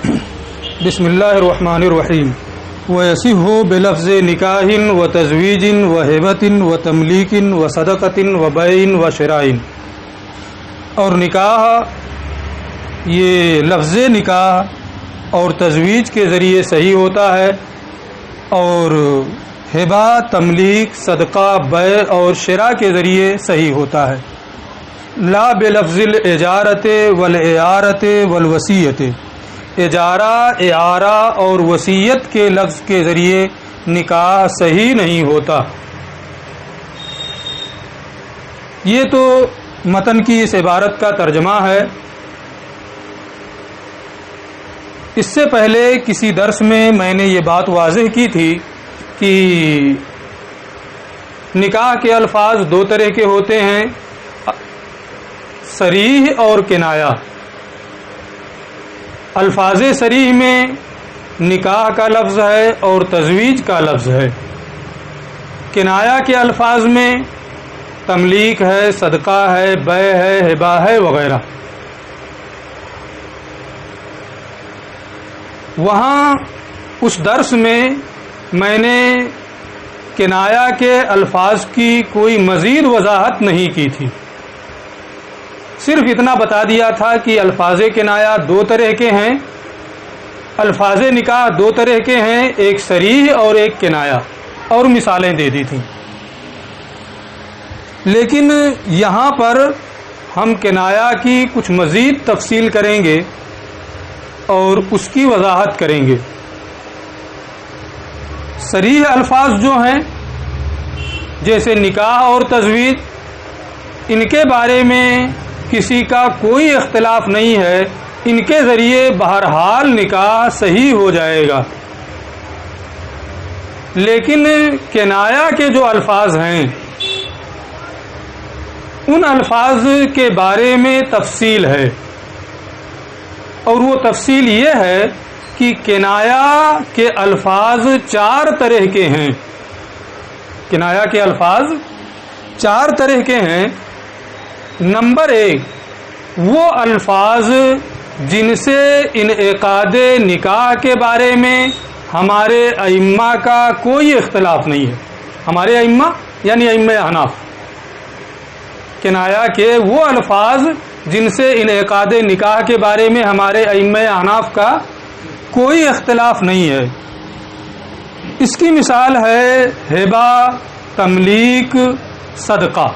بسم اللہ الرحمن الرحیم وَيَصِحُّ بِلَفْظِ نِکَاحٍ وَتَزْوِیجٍ وَہِبَةٍ وَتَمْلِیکٍ وَصَدَقَةٍ وَبَیْعٍ وَشِرَاءٍ. اور نکاح یہ لفظ نکاح اور تزویج کے ذریعے صحیح ہوتا ہے، اور ہبہ، تملیک، صدقہ، بیع اور شراء کے ذریعے صحیح ہوتا ہے. لا بلفظ الاجارۃ والاعارۃ والوصیۃ. اجارہ، اعارہ اور وصیت کے لفظ کے ذریعے نکاح صحیح نہیں ہوتا. یہ تو متن کی اس عبارت کا ترجمہ ہے. اس سے پہلے کسی درس میں نے یہ بات واضح کی تھی کہ نکاح کے الفاظ دو طرح کے ہوتے ہیں، صریح اور کنایہ. الفاظ صریح میں نکاح کا لفظ ہے اور تزویج کا لفظ ہے. کنایہ کے الفاظ میں تملیک ہے، صدقہ ہے، بیع ہے، ہبہ ہے وغیرہ. وہاں اس درس میں نے کنایہ کے الفاظ کی کوئی مزید وضاحت نہیں کی تھی، صرف اتنا بتا دیا تھا کہ الفاظ کنایہ دو طرح کے ہیں، الفاظ نکاح دو طرح کے ہیں، ایک صریح اور ایک کنایہ، اور مثالیں دے دی تھیں. لیکن یہاں پر ہم کنایہ کی کچھ مزید تفصیل کریں گے اور اس کی وضاحت کریں گے. صریح الفاظ جو ہیں جیسے نکاح اور تزویج، ان کے بارے میں کسی کا کوئی اختلاف نہیں ہے، ان کے ذریعے بہرحال نکاح صحیح ہو جائے گا. لیکن کنایہ کے جو الفاظ ہیں ان الفاظ کے بارے میں تفصیل ہے، اور وہ تفصیل یہ ہے کہ کنایہ کے الفاظ چار طرح کے ہیں. کنایہ کے الفاظ چار طرح کے ہیں. نمبر ایک، وہ الفاظ جن سے انعقاد نکاح کے بارے میں ہمارے ائمہ کا کوئی اختلاف نہیں ہے. ہمارے ائمہ یعنی ائمہ احناف. کنایہ کے وہ الفاظ جن سے انعقاد نکاح کے بارے میں ہمارے ائمہ احناف کا کوئی اختلاف نہیں ہے. اس کی مثال ہے ہبہ، تملیک، صدقہ.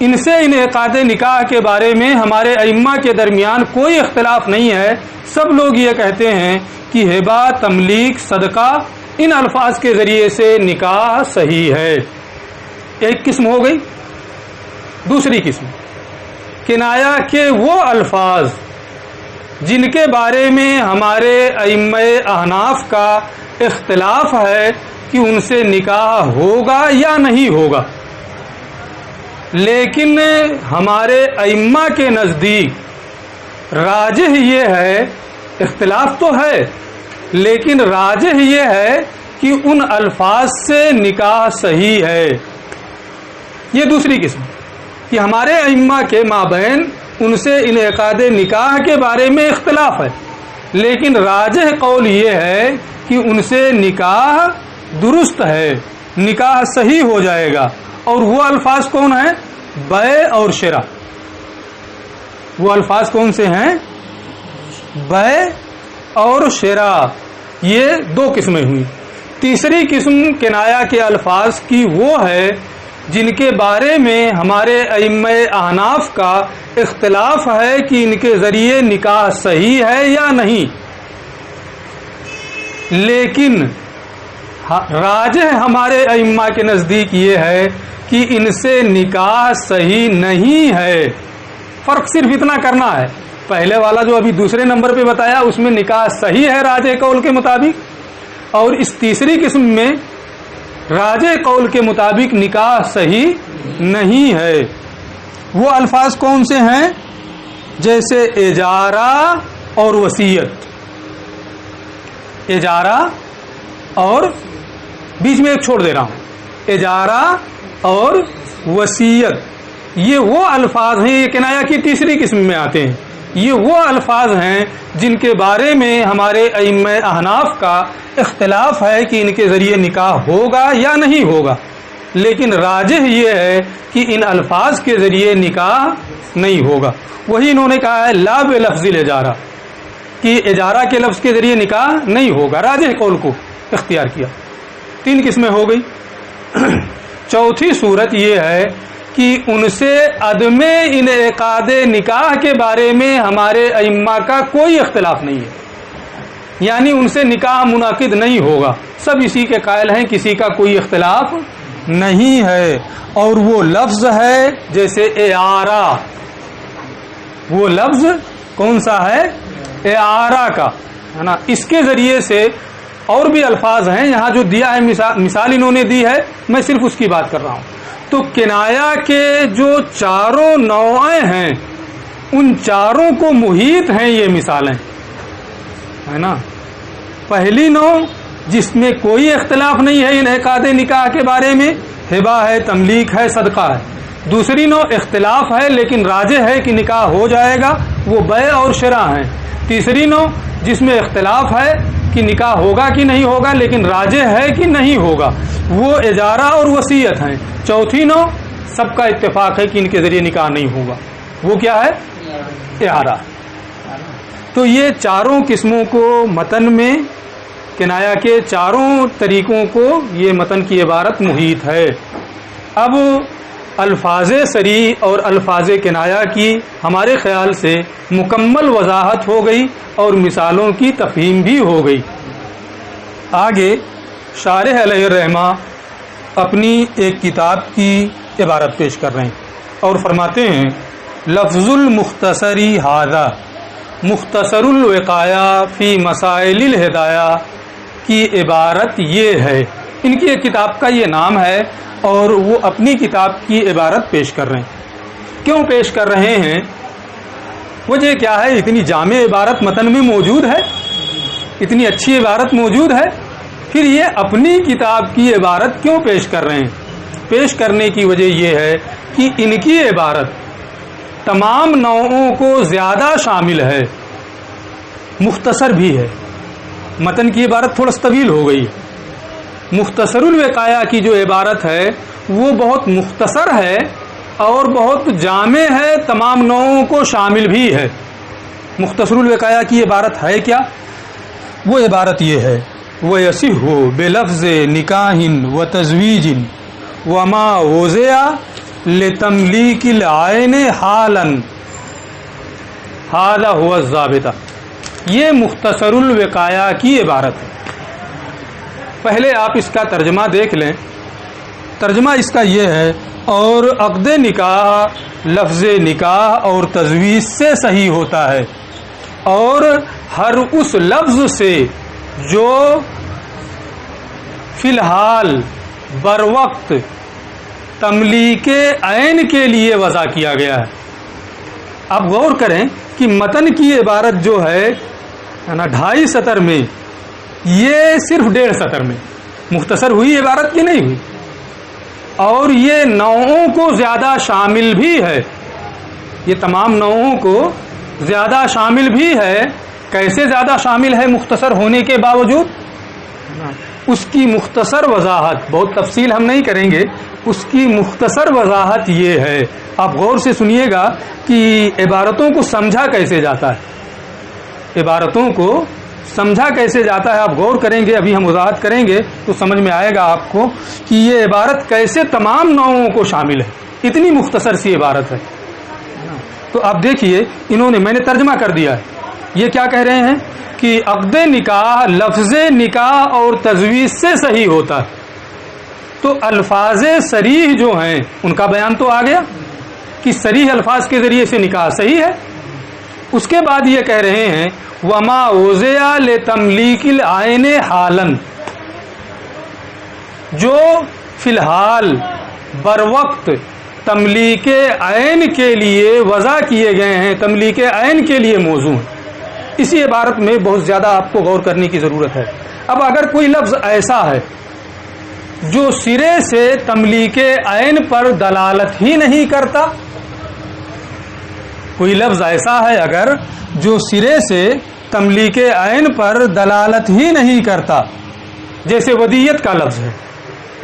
ان سے انعقاد نکاح کے بارے میں ہمارے ائمہ کے درمیان کوئی اختلاف نہیں ہے. سب لوگ یہ کہتے ہیں کہ ہبہ، تملیک، صدقہ ان الفاظ کے ذریعے سے نکاح صحیح ہے. ایک قسم ہو گئی. دوسری قسم، کنایہ کے وہ الفاظ جن کے بارے میں ہمارے ائمہ احناف کا اختلاف ہے کہ ان سے نکاح ہوگا یا نہیں ہوگا، لیکن ہمارے ائمہ کے نزدیک راجح یہ ہے، اختلاف تو ہے لیکن راجح یہ ہے کہ ان الفاظ سے نکاح صحیح ہے. یہ دوسری قسم کہ ہمارے ائمہ کے مابین ان سے انعقاد نکاح کے بارے میں اختلاف ہے، لیکن راجح قول یہ ہے کہ ان سے نکاح درست ہے، نکاح صحیح ہو جائے گا. اور وہ الفاظ کون ہیں؟ بیع اور شراء. وہ الفاظ کون سے ہیں؟ بیع اور شراء. یہ دو قسمیں ہوئی. تیسری قسم کنایہ کے الفاظ کی وہ ہے جن کے بارے میں ہمارے ائمہ احناف کا اختلاف ہے کہ ان کے ذریعے نکاح صحیح ہے یا نہیں، لیکن راجح ہمارے ائمہ کے نزدیک یہ ہے کہ ان سے نکاح صحیح نہیں ہے. فرق صرف اتنا کرنا ہے، پہلے والا جو ابھی دوسرے نمبر پہ بتایا اس میں نکاح صحیح ہے راجح قول کے مطابق، اور اس تیسری قسم میں راجح قول کے مطابق نکاح صحیح نہیں ہے. وہ الفاظ کون سے ہیں؟ جیسے اجارہ اور وصیت. اجارہ اور بیچ میں ایک چھوڑ دے رہا ہوں، اجارہ اور وصیت یہ وہ الفاظ ہیں، یہ کنایہ کی تیسری قسم میں آتے ہیں. یہ وہ الفاظ ہیں جن کے بارے میں ہمارے ائمہ احناف کا اختلاف ہے کہ ان کے ذریعے نکاح ہوگا یا نہیں ہوگا، لیکن راجح یہ ہے کہ ان الفاظ کے ذریعے نکاح نہیں ہوگا۔ وہی انہوں نے کہا ہے لا بلفظ الاجارہ، کہ اجارہ کے لفظ کے ذریعے نکاح نہیں ہوگا، راجح قول کو اختیار کیا۔ 3 قسمیں ہو گئی۔ چوتھی صورت یہ ہے کہ ان سے عدم انعقاد نکاح کے بارے میں ہمارے ائمہ کا کوئی اختلاف نہیں ہے، یعنی ان سے نکاح منعقد نہیں ہوگا، سب اسی کے قائل ہیں، کسی کا کوئی اختلاف نہیں ہے۔ اور وہ لفظ ہے جیسے اعارہ، وہ لفظ کون سا ہے؟ اعارہ کا ہے نا، اس کے ذریعے سے اور بھی الفاظ ہیں، یہاں جو دیا ہے مثال انہوں نے دی ہے، میں صرف اس کی بات کر رہا ہوں۔ تو کنایا کے جو چاروں نوعیں ہیں ان چاروں کو محیط ہیں یہ مثالیں، ہے نا۔ پہلی نوع جس میں کوئی اختلاف نہیں ہے انعقاد نکاح کے بارے میں، ہبہ ہے، تملیک ہے، صدقہ ہے۔ دوسری نوع اختلاف ہے لیکن راجح ہے کہ نکاح ہو جائے گا، وہ بیع اور شراء ہیں۔ تیسری نوع جس میں اختلاف ہے کہ نکاح ہوگا کہ نہیں ہوگا لیکن راجح ہے کہ نہیں ہوگا، وہ اجارہ اور وصیت ہیں۔ چوتھی نوع سب کا اتفاق ہے کہ ان کے ذریعے نکاح نہیں ہوگا، وہ کیا ہے؟ اعارہ۔ تو یہ چاروں قسموں کو متن میں، کنایا کے چاروں طریقوں کو یہ متن کی عبارت محیط ہے۔ اب الفاظ صریح اور الفاظ کنایا کی ہمارے خیال سے مکمل وضاحت ہو گئی اور مثالوں کی تفہیم بھی ہو گئی۔ آگے شارح علیہ الرحمہ اپنی ایک کتاب کی عبارت پیش کر رہے ہیں اور فرماتے ہیں لفظ المختصری ھذا مختصر الوقایہ فی مسائل الہدایہ کی عبارت یہ ہے۔ ان کی ایک کتاب کا یہ نام ہے اور وہ اپنی کتاب کی عبارت پیش کر رہے ہیں۔ کیوں پیش کر رہے ہیں؟ وجہ کیا ہے؟ اتنی جامع عبارت متن میں موجود ہے، اتنی اچھی عبارت موجود ہے، پھر یہ اپنی کتاب کی عبارت کیوں پیش کر رہے ہیں؟ پیش کرنے کی وجہ یہ ہے کہ ان کی عبارت تمام نوعوں کو زیادہ شامل ہے، مختصر بھی ہے۔ متن کی عبارت تھوڑا طویل ہو گئی، مختصر الوقایہ کی جو عبارت ہے وہ بہت مختصر ہے اور بہت جامع ہے، تمام نوعوں کو شامل بھی ہے۔ مختصر الوقایہ کی عبارت ہے کیا؟ وہ عبارت یہ ہے وَيَصِحُّ بِلَفْظِ نِكَاحٍ وَتَزْوِيجٍ وَمَا وُزِعَ لِتَمْلِيكِ الْعَيْنِ حَالًا هَذَا هُوَ الضَّابِطُ۔ یہ مختصر الوقایہ کی عبارت ہے۔ پہلے آپ اس کا ترجمہ دیکھ لیں۔ ترجمہ اس کا یہ ہے اور عقد نکاح لفظ نکاح اور تزویج سے صحیح ہوتا ہے، اور ہر اس لفظ سے جو فی الحال بروقت تملیک عین کے لیے وضع کیا گیا ہے۔ اب غور کریں کہ متن کی عبارت جو ہے نا 2.5 سطر میں، یہ صرف 1.5 سطر میں مختصر ہوئی عبارت کی نہیں ہوئی، اور یہ نوعوں کو زیادہ شامل بھی ہے، یہ تمام نوعوں کو زیادہ شامل بھی ہے۔ کیسے زیادہ شامل ہے مختصر ہونے کے باوجود؟ اس کی مختصر وضاحت، بہت تفصیل ہم نہیں کریں گے، اس کی مختصر وضاحت یہ ہے، آپ غور سے سنیے گا کہ عبارتوں کو سمجھا کیسے جاتا ہے، عبارتوں کو سمجھا کیسے جاتا ہے، آپ غور کریں گے، ابھی ہم وضاحت کریں گے تو سمجھ میں آئے گا آپ کو کہ یہ عبارت کیسے تمام نوعوں کو شامل ہے، اتنی مختصر سی عبارت ہے۔ تو آپ دیکھیے، انہوں نے، میں نے ترجمہ کر دیا ہے، یہ کیا کہہ رہے ہیں کہ عقد نکاح لفظ نکاح اور تزویج سے صحیح ہوتا ہے۔ تو الفاظ صریح جو ہیں ان کا بیان تو آ گیا کہ صریح الفاظ کے ذریعے سے نکاح صحیح ہے۔ اس کے بعد یہ کہہ رہے ہیں وما وزع لتملیک العین حالا، جو فی الحال بروقت تملیک عین کے لیے وضع کیے گئے ہیں، تملیک عین کے لیے موضوع ہیں۔ اسی عبارت میں بہت زیادہ آپ کو غور کرنے کی ضرورت ہے۔ اب اگر کوئی لفظ ایسا ہے جو سرے سے تملیک عین پر دلالت ہی نہیں کرتا، کوئی لفظ ایسا ہے اگر جو سرے سے تملیک عین پر دلالت ہی نہیں کرتا، جیسے ودیت کا لفظ ہے،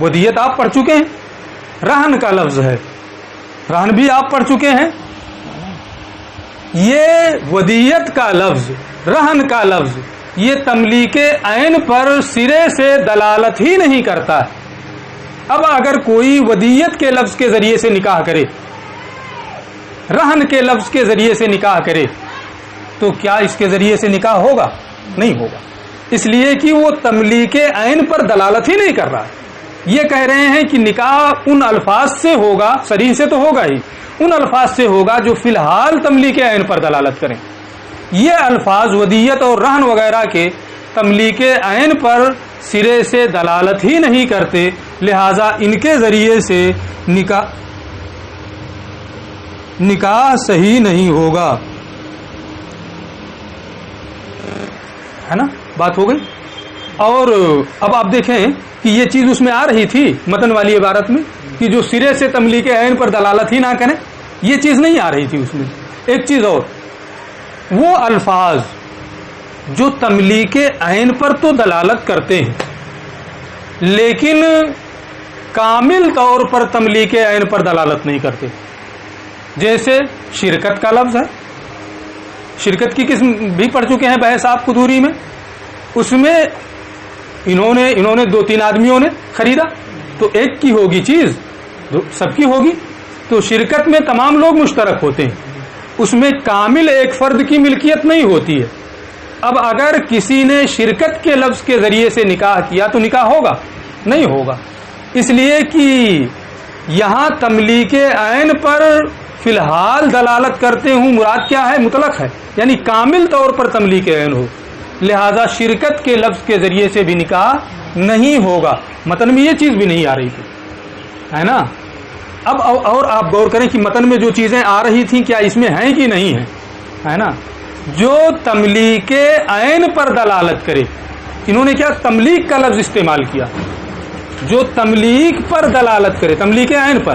ودیت آپ پڑھ چکے ہیں، رہن کا لفظ ہے، رہن بھی آپ پڑھ چکے ہیں، یہ ودیت کا لفظ، رہن کا لفظ، یہ تملیک عین پر سرے سے دلالت ہی نہیں کرتا ہے۔ اب اگر کوئی ودیت کے لفظ کے ذریعے سے نکاح کرے، رہن کے لفظ کے ذریعے سے نکاح کرے، تو کیا اس کے ذریعے سے نکاح ہوگا؟ نہیں ہوگا، اس لیے کہ وہ تملیک عین پر دلالت ہی نہیں کر رہا ہے۔ یہ کہہ رہے ہیں کہ نکاح ان الفاظ سے ہوگا، صریح سے تو ہوگا ہی، ان الفاظ سے ہوگا جو فی الحال تملیک عین پر دلالت کریں۔ یہ الفاظ ودیت اور رہن وغیرہ کے تملیک عین پر سرے سے دلالت ہی نہیں کرتے، لہذا ان کے ذریعے سے نکاح صحیح نہیں ہوگا، ہے نا؟ بات ہو گئی۔ اور اب آپ دیکھیں کہ یہ چیز اس میں آ رہی تھی متن والی عبارت میں کہ جو سرے سے تملیک عین پر دلالت ہی نہ کریں، یہ چیز نہیں آ رہی تھی اس میں۔ ایک چیز اور، وہ الفاظ جو تملیک عین پر تو دلالت کرتے ہیں لیکن کامل طور پر تملیک عین پر دلالت نہیں کرتے، جیسے شرکت کا لفظ ہے، شرکت کی قسم بھی پڑھ چکے ہیں بحث آپ قدوری میں، اس میں انہوں نے 2-3 آدمیوں نے خریدا تو ایک کی ہوگی چیز، سب کی ہوگی، تو شرکت میں تمام لوگ مشترک ہوتے ہیں، اس میں کامل ایک فرد کی ملکیت نہیں ہوتی ہے۔ اب اگر کسی نے شرکت کے لفظ کے ذریعے سے نکاح کیا تو نکاح ہوگا؟ نہیں ہوگا، اس لیے کہ یہاں تملیک عین پر فی الحال دلالت کرتے ہوں مراد کیا ہے؟ مطلق ہے، یعنی کامل طور پر تملیک عین ہو، لہذا شرکت کے لفظ کے ذریعے سے بھی نکاح نہیں ہوگا۔ متن میں یہ چیز بھی نہیں آ رہی تھی، ہے نا؟ اب اور آپ غور کریں کہ متن میں جو چیزیں آ رہی تھیں کیا اس میں ہیں کہ نہیں ہیں، ہے نا؟ جو تملیک عین پر دلالت کرے، انہوں نے کیا تملیک کا لفظ استعمال کیا، جو تملیک پر دلالت کرے، تملیک عین پر۔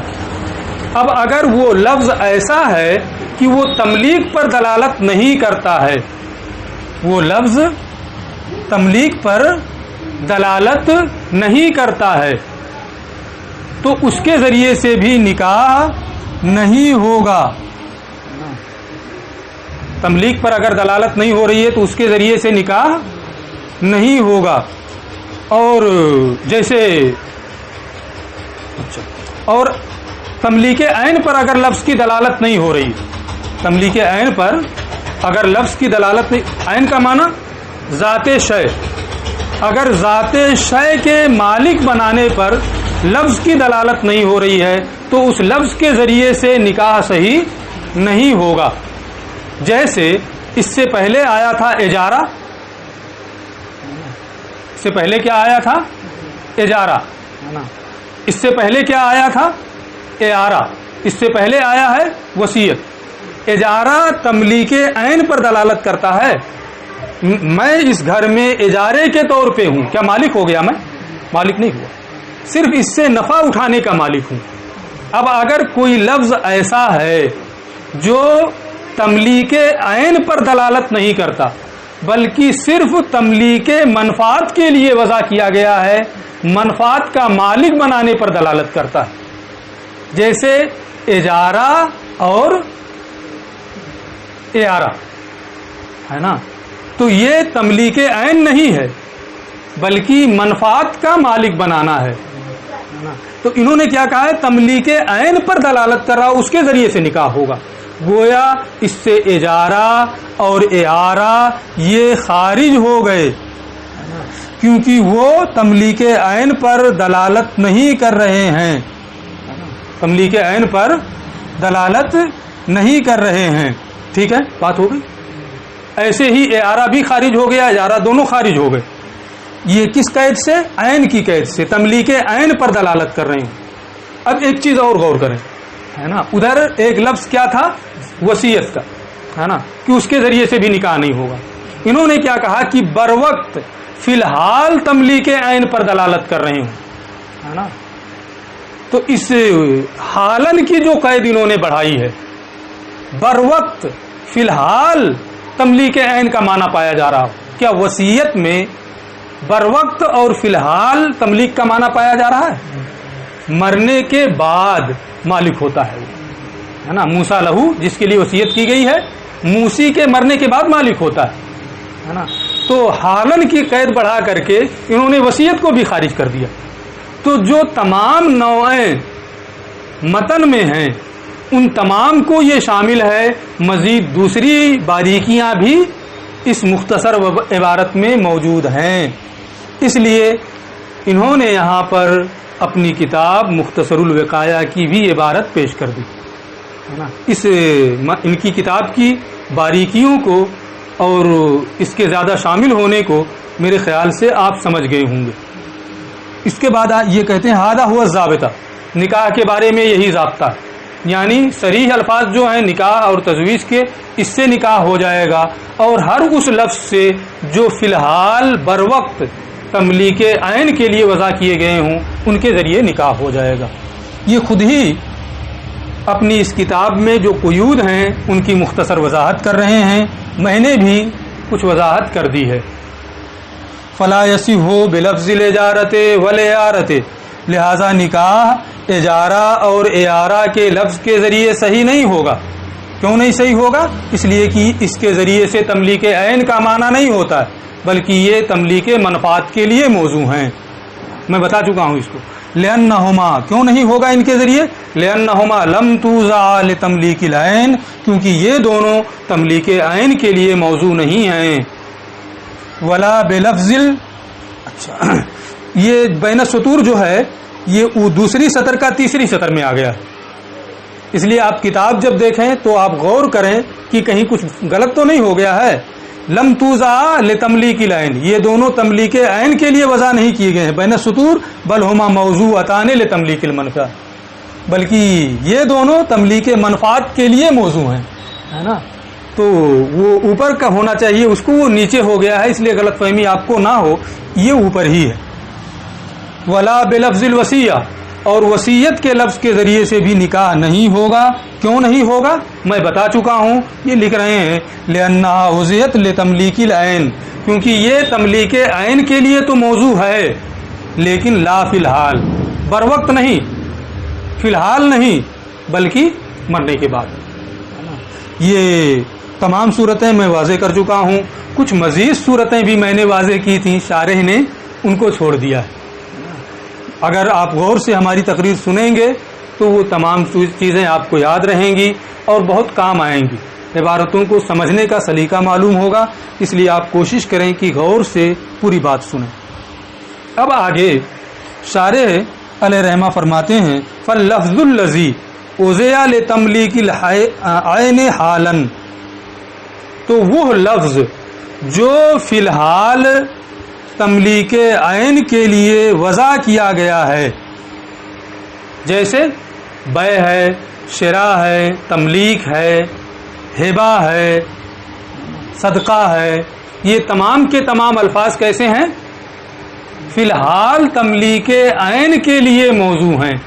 اب اگر وہ لفظ ایسا ہے کہ وہ تملیک پر دلالت نہیں کرتا ہے، وہ لفظ تملیک پر دلالت نہیں کرتا ہے، تو اس کے ذریعے سے بھی نکاح نہیں ہوگا۔ تملیک پر اگر دلالت نہیں ہو رہی ہے تو اس کے ذریعے سے نکاح نہیں ہوگا۔ اور جیسے اور تملیک عین پر اگر لفظ کی دلالت نہیں ہو رہی، تملیک عین پر اگر لفظ کی دلالت نہیں، عین کا معنی ذات شے، اگر ذات شے کے مالک بنانے پر لفظ کی دلالت نہیں ہو رہی ہے تو اس لفظ کے ذریعے سے نکاح صحیح نہیں ہوگا۔ جیسے اس سے پہلے آیا تھا اجارہ، اس سے پہلے کیا آیا تھا؟ اجارہ، اس سے پہلے کیا آیا تھا؟ اعارہ، اس سے پہلے آیا ہے وصیت۔ اجارہ تملیک عین پر دلالت کرتا ہے، میں اس گھر میں اجارے کے طور پہ ہوں، کیا مالک ہو گیا؟ میں مالک نہیں ہوا، صرف اس سے نفع اٹھانے کا مالک ہوں۔ اب اگر کوئی لفظ ایسا ہے جو تملیک عین پر دلالت نہیں کرتا بلکہ صرف تملیک منفعت کے لیے وضع کیا گیا ہے، منفعت کا مالک بنانے پر دلالت کرتا ہے، جیسے اجارہ اور اعارہ، ہے نا؟ تو یہ تملیک عین نہیں ہے بلکہ منفعت کا مالک بنانا ہے۔ تو انہوں نے کیا کہا ہے؟ تملیک عین پر دلالت کر رہا، اس کے ذریعے سے نکاح ہوگا۔ گویا اس سے اجارہ اور اعارہ یہ خارج ہو گئے، کیونکہ وہ تملیک عین پر دلالت نہیں کر رہے ہیں، تملیک عین پر دلالت نہیں کر رہے ہیں۔ ٹھیک ہے، بات ہو گئی۔ ایسے ہی اعارہ بھی خارج ہو گیا، اجارہ، دونوں خارج ہو گئے۔ یہ کس قید سے؟ عین کی قید سے، تملیک عین پر دلالت کر رہے ہیں۔ اب ایک چیز اور غور کریں، ہے نا؟ ادھر ایک لفظ کیا تھا؟ وصیت کا، ہے نا؟ کہ اس کے ذریعے سے بھی نکاح نہیں ہوگا۔ انہوں نے کیا کہا کہ بر وقت فی الحال تملیک عین پر دلالت کر رہے ہوں، ہے نا؟ تو اس حالن کی جو قید انہوں نے بڑھائی ہے، بر وقت فی الحال تملیک عین کا معنی پایا جا رہا ہو. کیا وصیت میں بر وقت اور فی الحال تملیک کا معنی پایا جا رہا ہے؟ مرنے کے بعد مالک ہوتا ہے وہ، ہے نا. موسیٰ لہو جس کے لیے وصیت کی گئی ہے، موسی کے مرنے کے بعد مالک ہوتا ہے نا. تو حالن کی قید بڑھا کر کے انہوں نے وصیت کو بھی خارج کر دیا. تو جو تمام نوعیں متن میں ہیں ان تمام کو یہ شامل ہے. مزید دوسری باریکیاں بھی اس مختصر عبارت میں موجود ہیں. اس لیے انہوں نے یہاں پر اپنی کتاب مختصر الوقایہ کی بھی عبارت پیش کر دی ہے نا. ان کی کتاب کی باریکیوں کو اور اس کے زیادہ شامل ہونے کو میرے خیال سے آپ سمجھ گئے ہوں گے. اس کے بعد یہ کہتے ہیں ہادہ ہوا ضابطہ، نکاح کے بارے میں یہی ضابطہ ہے. یعنی صریح الفاظ جو ہیں نکاح اور تجویز کے، اس سے نکاح ہو جائے گا، اور ہر اس لفظ سے جو فی الحال بر وقت تملیک عین کے لیے وضع کیے گئے ہوں ان کے ذریعے نکاح ہو جائے گا. یہ خود ہی اپنی اس کتاب میں جو قیود ہیں ان کی مختصر وضاحت کر رہے ہیں. میں نے بھی کچھ وضاحت کر دی ہے. فلا یصح بلفظ الاجارۃ والاعارۃ، لہذا نکاح اجارہ اور اعارہ کے لفظ کے ذریعے صحیح نہیں ہوگا. کیوں نہیں صحیح ہوگا؟ اس لیے کہ اس کے ذریعے سے تملیک عین کا معنی نہیں ہوتا ہے، بلکہ یہ تملیک منفعت کے لیے موضوع ہیں. میں بتا چکا ہوں اس کو. لأنہما، کیوں نہیں ہوگا ان کے ذریعے؟ لأنہما لم توضع لتملیک العین، کیونکہ یہ دونوں تملیک عین کے لیے موضوع نہیں ہیں. ولا بلفظ اچھا یہ بین السطور جو ہے یہ دوسری سطر کا تیسری سطر میں آ گیا ہے. اس لیے آپ کتاب جب دیکھیں تو آپ غور کریں کہ کہیں کچھ غلط تو نہیں ہو گیا ہے. لم توضع لتملیک العین، یہ دونوں تملیک عین کے لیے وضع نہیں کیے گئے ہیں بین السطور، بل ہما موضوعتان لتملیک المنفعہ، بلکہ یہ دونوں تملیک منفعت کے لیے موضوع ہیں، ہے نا. تو وہ اوپر کا ہونا چاہیے، اس کو وہ نیچے ہو گیا ہے، اس لیے غلط فہمی آپ کو نہ ہو، یہ اوپر ہی ہے. ولا بلفظ الوصیہ، اور وصیت کے لفظ کے ذریعے سے بھی نکاح نہیں ہوگا. کیوں نہیں ہوگا؟ میں بتا چکا ہوں. یہ لکھ رہے ہیں لأنہا وضعت لتملیک العین، کیونکہ یہ تملیک عین کے لیے تو موضوع ہے، لیکن لا فی الحال، بر وقت نہیں، فی الحال نہیں، بلکہ مرنے کے بعد. یہ تمام صورتیں میں واضح کر چکا ہوں. کچھ مزید صورتیں بھی میں نے واضح کی تھیں، شارح نے ان کو چھوڑ دیا ہے. اگر آپ غور سے ہماری تقریر سنیں گے تو وہ تمام چیزیں آپ کو یاد رہیں گی اور بہت کام آئیں گی. عبارتوں کو سمجھنے کا سلیقہ معلوم ہوگا، اس لیے آپ کوشش کریں کہ غور سے پوری بات سنیں. اب آگے شارح علیہ رحمہ فرماتے ہیں فاللفظ الذی وضع لتملیک العین حالا، تو وہ لفظ جو فی الحال تملیک عین کے لیے وضع کیا گیا ہے، جیسے بیع ہے، شراء ہے، تملیک ہے، ہبہ ہے، صدقہ ہے، یہ تمام کے تمام الفاظ کیسے ہیں؟ فی الحال تملیک عین کے لیے موضوع ہیں.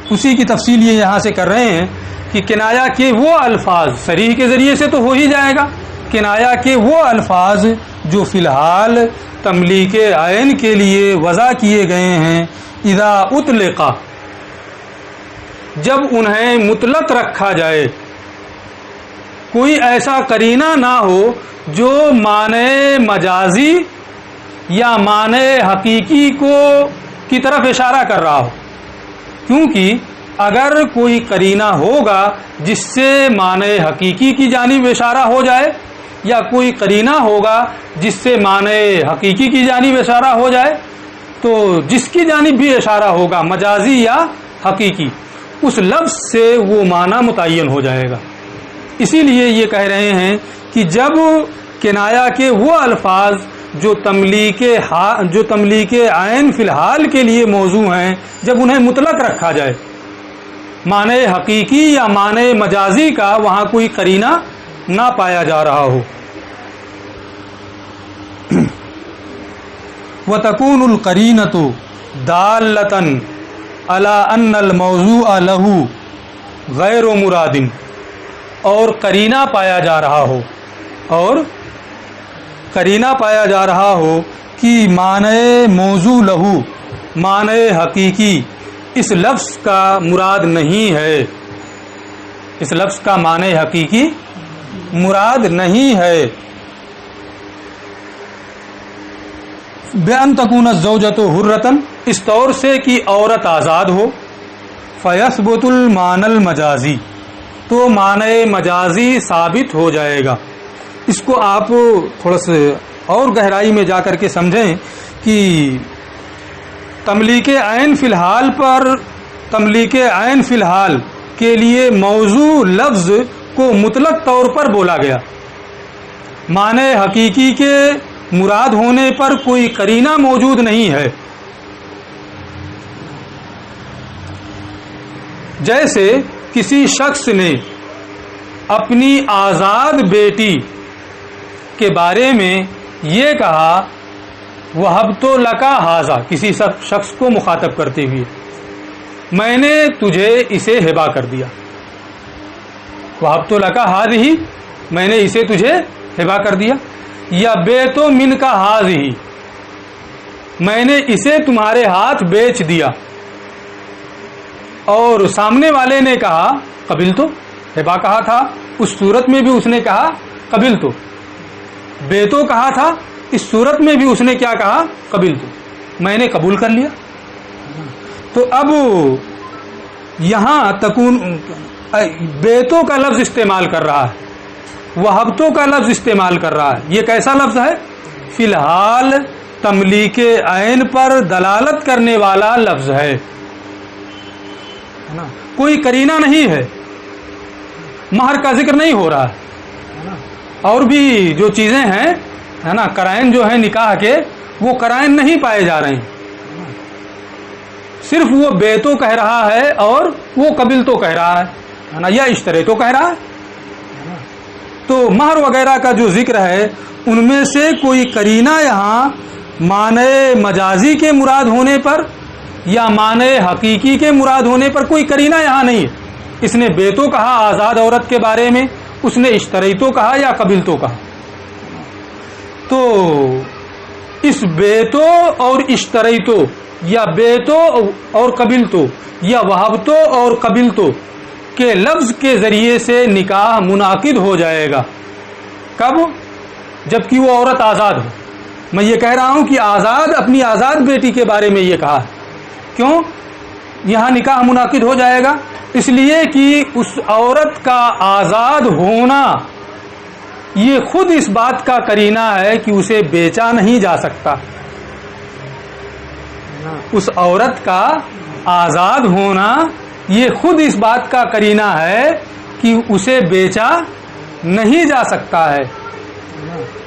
اسی کی تفصیل یہ یہاں سے کر رہے ہیں کہ کنایا کے وہ الفاظ، صریح کے ذریعے سے تو ہو ہی جائے گا، کنایا کے وہ الفاظ جو فی الحال تملیک عین کے لیے وضع کیے گئے ہیں، اذا اطلقا، جب انہیں مطلق رکھا جائے، کوئی ایسا قرینہ نہ ہو جو معنی مجازی یا معنی حقیقی کی طرف اشارہ کر رہا ہو. کیونکہ اگر کوئی قرینہ ہوگا جس سے معنی حقیقی کی جانب اشارہ ہو جائے، یا کوئی قرینہ ہوگا جس سے معنی حقیقی کی جانب اشارہ ہو جائے، تو جس کی جانب بھی اشارہ ہوگا مجازی یا حقیقی، اس لفظ سے وہ معنی متعین ہو جائے گا. اسی لیے یہ کہہ رہے ہیں کہ جب کنایا کے وہ الفاظ جو تملیک عین فی الحال کے لیے موضوع ہیں، جب انہیں مطلق رکھا جائے، معنی حقیقی یا معنی مجازی کا وہاں کوئی قرینہ نہ پایا جا رہا ہو. وَتَكُونُ الْقَرِينَةُ دَالَّةً عَلَىٰ أَنَّ الْمَوْضُوعَ لَهُ غیر مرادن، اور قرینہ پایا جا رہا ہو، اور قرینہ پایا جا رہا ہو کہ معنی موضوع لہو، معنی حقیقی اس لفظ کا مراد نہیں ہے، اس لفظ کا معنی حقیقی مراد نہیں ہے۔ بِأَن تَكُونَ الزَّوْجَةُ حُرَّةً، اس طور سے کہ عورت آزاد ہو، فَيَثْبُتُ الْمَعْنَى الْمَجَازِي، تو معنی مجازی ثابت ہو جائے گا۔ اس کو آپ تھوڑا سا اور گہرائی میں جا کر کے سمجھیں کہ تملیک عین فی الحال پر، تملیک عین فی الحال کے لیے موضوع لفظ کو مطلق طور پر بولا گیا، معنی حقیقی کے مراد ہونے پر کوئی قرینہ موجود نہیں ہے۔ جیسے کسی شخص نے اپنی آزاد بیٹی کے بارے میں یہ کہا وَهَبْتُ لَكَ هَذَا، کسی شخص کو مخاطب کرتے ہوئے، میں نے تجھے اسے ہبہ کر دیا، وَهَبْتُ لَكَ هَذِهِ، میں نے اسے تجھے ہبہ کر دیا، یا بِعْتُ مِنْكَ هَذِهِ، میں نے اسے تمہارے ہاتھ بیچ دیا، اور سامنے والے نے کہا قبلتو، ہبہ کہا تھا، اس صورت میں بھی اس نے کہا قبلتو، بیتو کہا تھا، اس صورت میں بھی اس نے کیا کہا قبلتو، میں نے قبول کر لیا۔ تو اب یہاں تکون بیتو کا لفظ استعمال کر رہا ہے، وہبتو کا لفظ استعمال کر رہا ہے، یہ کیسا لفظ ہے؟ فی الحال تملیک عین پر دلالت کرنے والا لفظ ہے، کوئی قرینہ نہیں ہے، مہر کا ذکر نہیں ہو رہا ہے، اور بھی جو چیزیں ہیں ہے نا، قرائن جو ہیں نکاح کے، وہ قرائن نہیں پائے جا رہے ہیں، صرف وہ بیتو کہہ رہا ہے اور وہ قبل تو کہہ رہا ہے نا، یا اشترے تو کہہ رہا ہے۔ تو مہر وغیرہ کا جو ذکر ہے ان میں سے کوئی قرینہ یہاں معنی مجازی کے مراد ہونے پر یا معنی حقیقی کے مراد ہونے پر کوئی قرینہ یہاں نہیں ہے۔ اس نے بیتو کہا آزاد عورت کے بارے میں، اس نے اشتریتو کہا یا قبلتو کہا، تو اس بیتو اور اشتریتو یا بیتو اور قبلتو یا وہبتو اور قبلتو کے لفظ کے ذریعے سے نکاح منعقد ہو جائے گا۔ کب؟ جبکہ وہ عورت آزاد ہو۔ میں یہ کہہ رہا ہوں کہ آزاد، اپنی آزاد بیٹی کے بارے میں یہ کہا ہے، کیوں یہاں نکاح منعقد ہو جائے گا؟ اس لیے کہ اس عورت کا آزاد ہونا یہ خود اس بات کا قرینہ ہے کہ اسے بیچا نہیں جا سکتا، اس عورت کا آزاد ہونا یہ خود اس بات کا قرینہ ہے کہ اسے بیچا نہیں جا سکتا ہے۔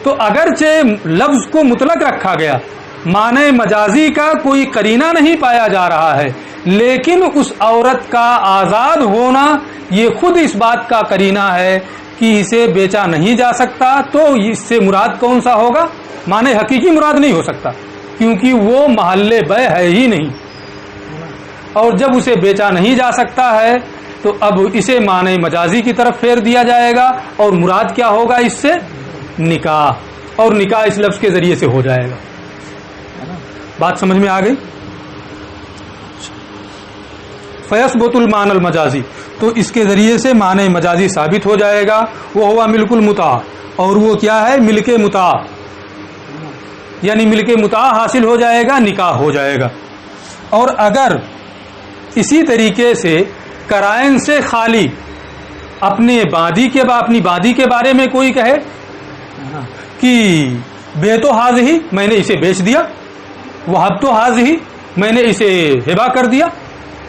تو اگرچہ لفظ کو مطلق رکھا گیا، معنی مجازی کا کوئی قرینہ نہیں پایا جا رہا ہے، لیکن اس عورت کا آزاد ہونا یہ خود اس بات کا قرینہ ہے کہ اسے بیچا نہیں جا سکتا۔ تو اس سے مراد کون سا ہوگا؟ معنی حقیقی مراد نہیں ہو سکتا، کیونکہ وہ محل بیع ہے ہی نہیں، اور جب اسے بیچا نہیں جا سکتا ہے تو اب اسے معنی مجازی کی طرف پھیر دیا جائے گا، اور مراد کیا ہوگا اس سے؟ نکاح، اور نکاح اس لفظ کے ذریعے سے ہو جائے گا۔ بات سمجھ میں آ گئی؟ فیثبت المعنی المجازی، تو اس کے ذریعے سے معنی مجازی ثابت ہو جائے گا۔ وہ ہوا ملک المتاع، اور وہ کیا ہے؟ ملک متاع، یعنی ملک متاع حاصل ہو جائے گا، نکاح ہو جائے گا۔ اور اگر اسی طریقے سے قرائن سے خالی اپنی بادی کے بارے میں کوئی کہے کہ بیتو حاضی، میں نے اسے بیچ دیا، وہبتو حاضی، میں نے اسے ہبہ کر دیا،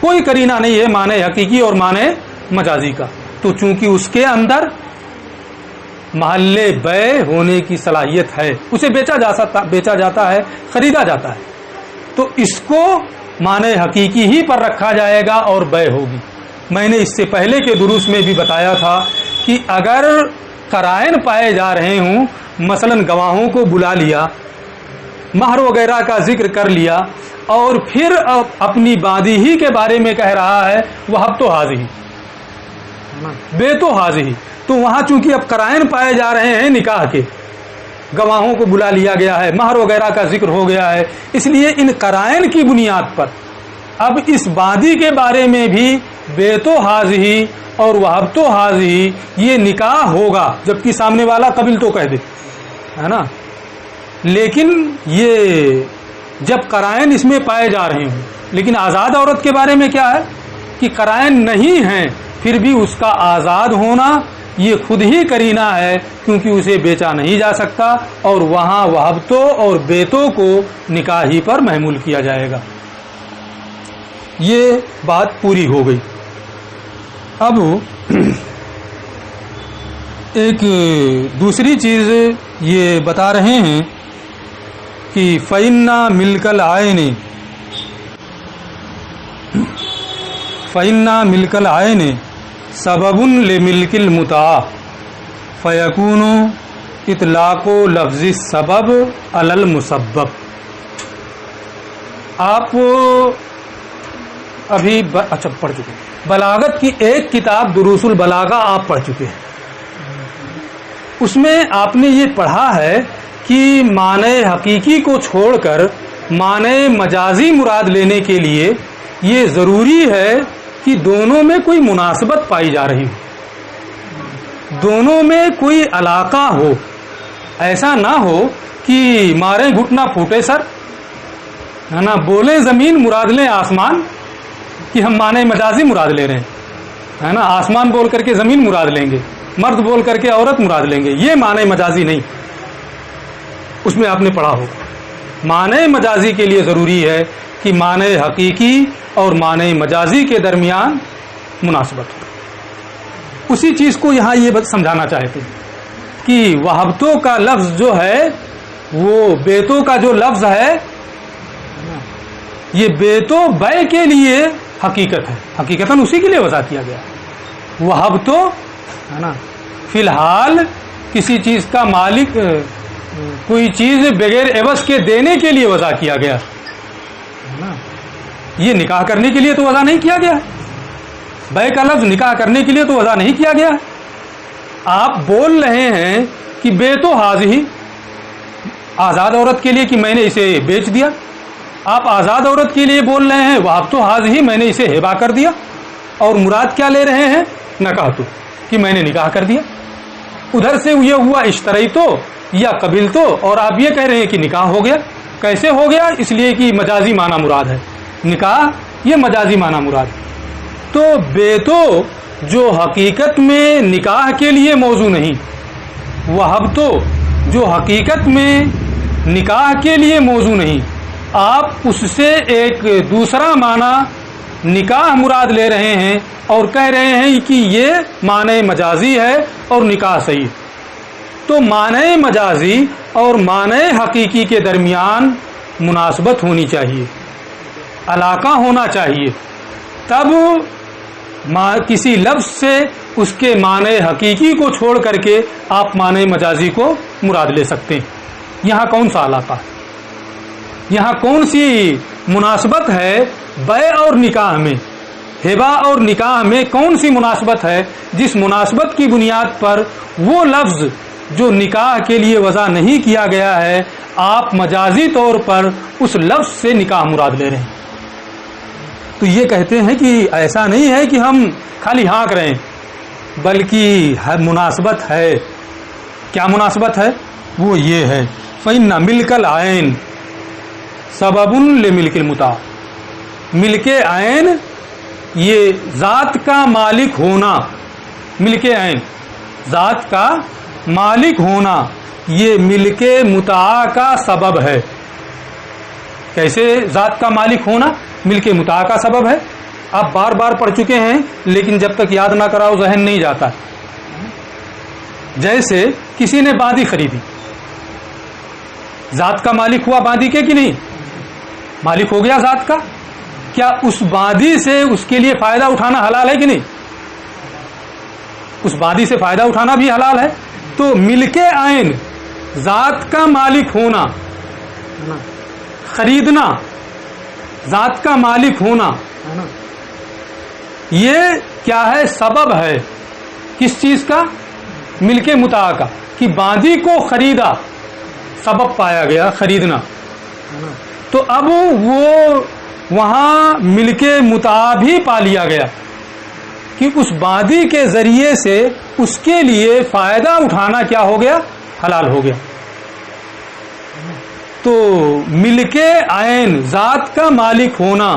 کوئی قرینہ نہیں ہے معنی حقیقی اور معنی مجازی کا، تو چونکہ اس کے اندر محل بیع ہونے کی صلاحیت ہے، اسے بیچا جاتا ہے، خریدا جاتا ہے، تو اس کو معنی حقیقی ہی پر رکھا جائے گا اور بیع ہوگی۔ میں نے اس سے پہلے کے دروس میں بھی بتایا تھا کہ اگر قرائن پائے جا رہے ہوں، مثلا گواہوں کو بلا لیا، مہر وغیرہ کا ذکر کر لیا، اور پھر اپنی بادی ہی کے بارے میں کہہ رہا ہے وہبتو حاضی، بیتو حاضی، تو وہاں چونکہ اب قرائن پائے جا رہے ہیں نکاح کے، گواہوں کو بلا لیا گیا ہے، مہر وغیرہ کا ذکر ہو گیا ہے، اس لیے ان قرائن کی بنیاد پر اب اس بادی کے بارے میں بھی بیتو حاضی اور وہبتو حاضی یہ نکاح ہوگا، جبکہ سامنے والا قبل تو کہہ دے، ہے نا. لیکن یہ جب قرائن اس میں پائے جا رہے ہوں، لیکن آزاد عورت کے بارے میں کیا ہے کہ قرائن نہیں ہیں، پھر بھی اس کا آزاد ہونا یہ خود ہی کرینہ ہے، کیونکہ اسے بیچا نہیں جا سکتا، اور وہاں وہبتوں اور بیتوں کو نکاح ہی پر محمول کیا جائے گا. یہ بات پوری ہو گئی. اب ایک دوسری چیز یہ بتا رہے ہیں کہ فَإِنَّا مِلْكَ الْعَيْنِ فَإِنَّا مِلْكَ الْعَيْنِ سَبَبٌ لِمِلْكِ الْمُتَعَةِ فَيَكُونُ اطلاق لفظ السبب علی المسبب. آپ ابھی اچھا پڑھ چکے بلاغت کی ایک کتاب دروس البلاغہ آپ پڑھ چکے ہیں. اس میں آپ نے یہ پڑھا ہے کہ معنی حقیقی کو چھوڑ کر معنی مجازی مراد لینے کے لیے یہ ضروری ہے کہ دونوں میں کوئی مناسبت پائی جا رہی ہو، دونوں میں کوئی علاقہ ہو. ایسا نہ ہو کہ مارے گھٹنا پھوٹے سر، ہے نا، بولیں زمین مراد لیں آسمان، کہ ہم معنی مجازی مراد لے رہے ہیں، ہے نا، آسمان بول کر کے زمین مراد لیں گے، مرد بول کر کے عورت مراد لیں گے. یہ معنی مجازی نہیں. اس میں آپ نے پڑھا ہو معنی مجازی کے لیے ضروری ہے کہ معنی حقیقی اور معنی مجازی کے درمیان مناسبت ہو. اسی چیز کو یہاں یہ سمجھانا چاہتے ہیں کہ وہبتوں کا لفظ جو ہے وہ بیتوں کا جو لفظ ہے یہ بیتو بے کے لیے حقیقت ہے، حقیقتاً اسی کے لیے وضع کیا گیا. وہبتو ہے نا فی الحال کسی چیز کا مالک کوئی چیز بغیر عوض کے دینے کے لیے وضع کیا گیا، یہ نکاح کرنے کے لیے تو وضع نہیں کیا گیا. بے کا لفظ نکاح کرنے کے لیے تو وضع نہیں کیا گیا. آپ بول رہے ہیں کہ بیتو حاضی آزاد عورت کے لیے کہ میں نے اسے بیچ دیا، آپ آزاد عورت کے لیے بول رہے ہیں وہبتو حاضی میں نے اسے ہبا کر دیا، اور مراد کیا لے رہے ہیں نکاح تو کہ میں نے نکاح کر دیا. ادھر سے یہ ہوا اشتری تو یا قبل تو، اور آپ یہ کہہ رہے ہیں کہ نکاح ہو گیا. کیسے ہو گیا؟ اس لیے کہ مجازی معنی مراد ہے، نکاح یہ مجازی معنی مراد. تو بیتو جو حقیقت میں نکاح کے لیے موضوع نہیں، وہبتو جو حقیقت میں نکاح کے لیے موضوع نہیں، آپ اس سے ایک دوسرا معنی نکاح مراد لے رہے ہیں اور کہہ رہے ہیں کہ یہ معنی مجازی ہے اور نکاح صحیح. تو معنی مجازی اور معنی حقیقی کے درمیان مناسبت ہونی چاہیے، علاقہ ہونا چاہیے، تب کسی لفظ سے اس کے معنی حقیقی کو چھوڑ کر کے آپ معنی مجازی کو مراد لے سکتے ہیں. یہاں کون سا علاقہ ہے؟ یہاں کون سی مناسبت ہے بے اور نکاح میں؟ ہبا اور نکاح میں کون سی مناسبت ہے جس مناسبت کی بنیاد پر وہ لفظ جو نکاح کے لیے وضع نہیں کیا گیا ہے آپ مجازی طور پر اس لفظ سے نکاح مراد لے رہے ہیں؟ تو یہ کہتے ہیں کہ ایسا نہیں ہے کہ ہم خالی ہانک رہے ہیں، بلکہ مناسبت ہے. کیا مناسبت ہے؟ وہ یہ ہے فَإِنَّ مِلْكَ الْعَيْنِ سَبَبٌ لِمِلْكِ الْمُتَعَةِ. ملک عین یہ ذات کا مالک ہونا، ملک عین ذات کا مالک ہونا یہ ملک متاع کا سبب ہے. کیسے ذات کا مالک ہونا ملک متاع کا سبب ہے؟ آپ بار بار پڑھ چکے ہیں لیکن جب تک یاد نہ کراؤ ذہن نہیں جاتا. جیسے کسی نے باندی خریدی، ذات کا مالک ہوا باندی کے کہ نہیں؟ مالک ہو گیا ذات کا. کیا اس باندی سے اس کے لیے فائدہ اٹھانا حلال ہے کہ نہیں؟ اس باندی سے فائدہ اٹھانا بھی حلال ہے. تو ملک عین ذات کا مالک ہونا، خریدنا، ذات کا مالک ہونا، یہ کیا ہے؟ سبب ہے. کس چیز کا؟ ملک متاع کا، کہ باندی کو خریدا، سبب پایا گیا خریدنا، تو اب وہ وہاں ملک متاع بھی پا لیا گیا کہ اس باندی کے ذریعے سے اس کے لیے فائدہ اٹھانا کیا ہو گیا؟ حلال ہو گیا۔ تو ملک عین، ذات کا مالک ہونا،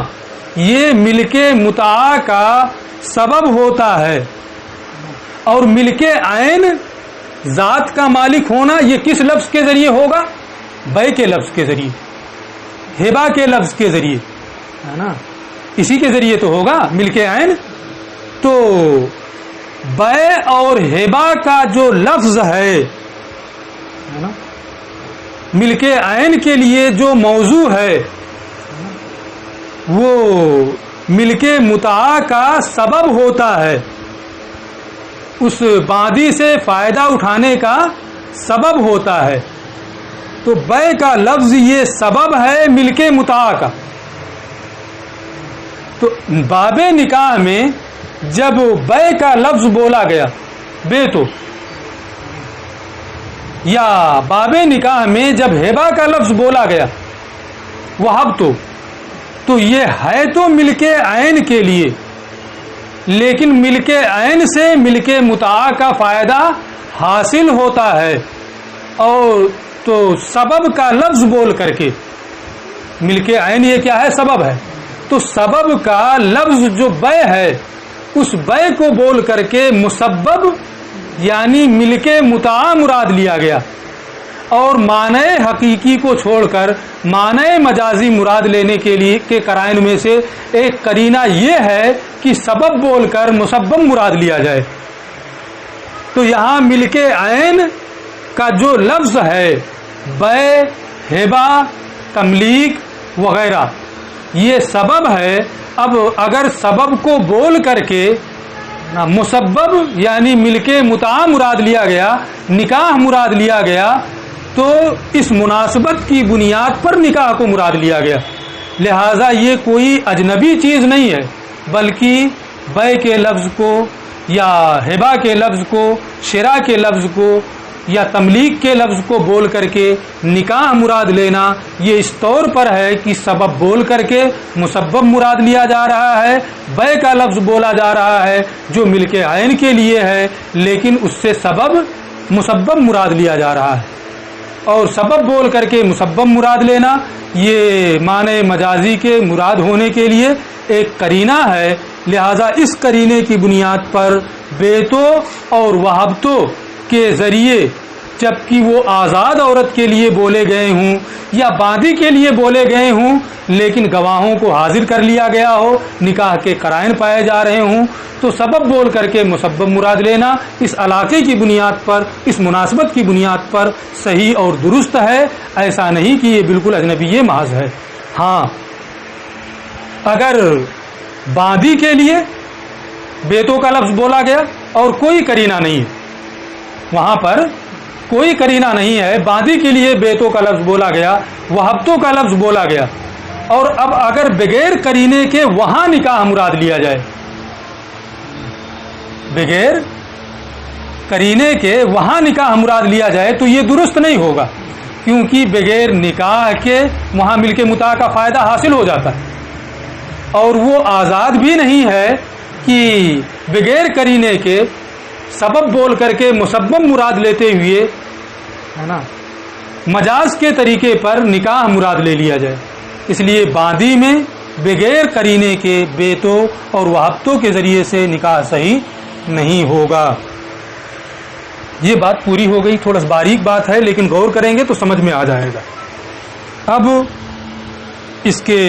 یہ ملک متاع کا سبب ہوتا ہے، اور ملک عین ذات کا مالک ہونا یہ کس لفظ کے ذریعے ہوگا؟ بے کے لفظ کے ذریعے، ہبا کے لفظ کے ذریعے، ہے نا، اسی کے ذریعے تو ہوگا ملک عین۔ تو بے اور ہبا کا جو لفظ ہے نا، ملک عین کے لیے جو موضوع ہے وہ ملک متاع کا سبب ہوتا ہے، اس باندی سے فائدہ اٹھانے کا سبب ہوتا ہے۔ تو بے کا لفظ یہ سبب ہے ملک متاع کا۔ تو باب نکاح میں جب بے کا لفظ بولا گیا، بے تو، یا باب نکاح میں جب ہبا کا لفظ بولا گیا، وہب تو یہ ہے تو ملک عین کے لیے، لیکن ملک عین سے ملک متاع کا فائدہ حاصل ہوتا ہے، اور تو سبب کا لفظ بول کر کے، ملک عین یہ کیا ہے؟ سبب ہے، تو سبب کا لفظ جو بے ہے، اس بے کو بول کر کے مسبب یعنی ملک متاع مراد لیا گیا، اور معنی حقیقی کو چھوڑ کر معنی مجازی مراد لینے کے لیے کے قرائن میں سے ایک قرینہ یہ ہے کہ سبب بول کر مسبب مراد لیا جائے۔ تو یہاں ملک عین کا جو لفظ ہے، بے، ہبا، تملیک وغیرہ، یہ سبب ہے۔ اب اگر سبب کو بول کر کے مسبب یعنی ملک متاع مراد لیا گیا، نکاح مراد لیا گیا، تو اس مناسبت کی بنیاد پر نکاح کو مراد لیا گیا، لہذا یہ کوئی اجنبی چیز نہیں ہے، بلکہ بے کے لفظ کو یا ہبا کے لفظ کو، شراء کے لفظ کو یا تملیک کے لفظ کو بول کر کے نکاح مراد لینا، یہ اس طور پر ہے کہ سبب بول کر کے مسبب مراد لیا جا رہا ہے، بے کا لفظ بولا جا رہا ہے جو ملک عین کے لیے ہے، لیکن اس سے سبب مسبب مراد لیا جا رہا ہے، اور سبب بول کر کے مسبب مراد لینا یہ معنی مجازی کے مراد ہونے کے لیے ایک قرینہ ہے، لہذا اس قرینے کی بنیاد پر بیتو اور وہبتو کے ذریعے جبکہ وہ آزاد عورت کے لیے بولے گئے ہوں یا باندی کے لیے بولے گئے ہوں، لیکن گواہوں کو حاضر کر لیا گیا ہو، نکاح کے قرائن پائے جا رہے ہوں، تو سبب بول کر کے مسبب مراد لینا اس علاقے کی بنیاد پر، اس مناسبت کی بنیاد پر صحیح اور درست ہے، ایسا نہیں کہ یہ بالکل اجنبی یہ محض ہے۔ ہاں اگر باندی کے لیے بیتوں کا لفظ بولا گیا اور کوئی قرینہ نہیں ہے، وہاں پر کوئی قرینہ نہیں ہے، باندی کے لیے بیتوں کا لفظ بولا گیا، وہبتوں کا لفظ بولا گیا، اور اب اگر بغیر قرینے کے وہاں نکاح مراد لیا جائے، بغیر قرینے کے وہاں نکاح مراد لیا جائے تو یہ درست نہیں ہوگا، کیونکہ بغیر نکاح کے وہاں ملک متاع کا فائدہ حاصل ہو جاتا ہے، اور وہ آزاد بھی نہیں ہے کہ بغیر قرینے کے سبب بول کر کے مسبب مراد لیتے ہوئے، ہے نا، مجاز کے طریقے پر نکاح مراد لے لیا جائے۔ اس لیے باندی میں بغیر قرینے کے بیتوں اور وہبتوں کے ذریعے سے نکاح صحیح نہیں ہوگا۔ یہ بات پوری ہو گئی، تھوڑا باریک بات ہے لیکن غور کریں گے تو سمجھ میں آ جائے گا۔ اب اس کے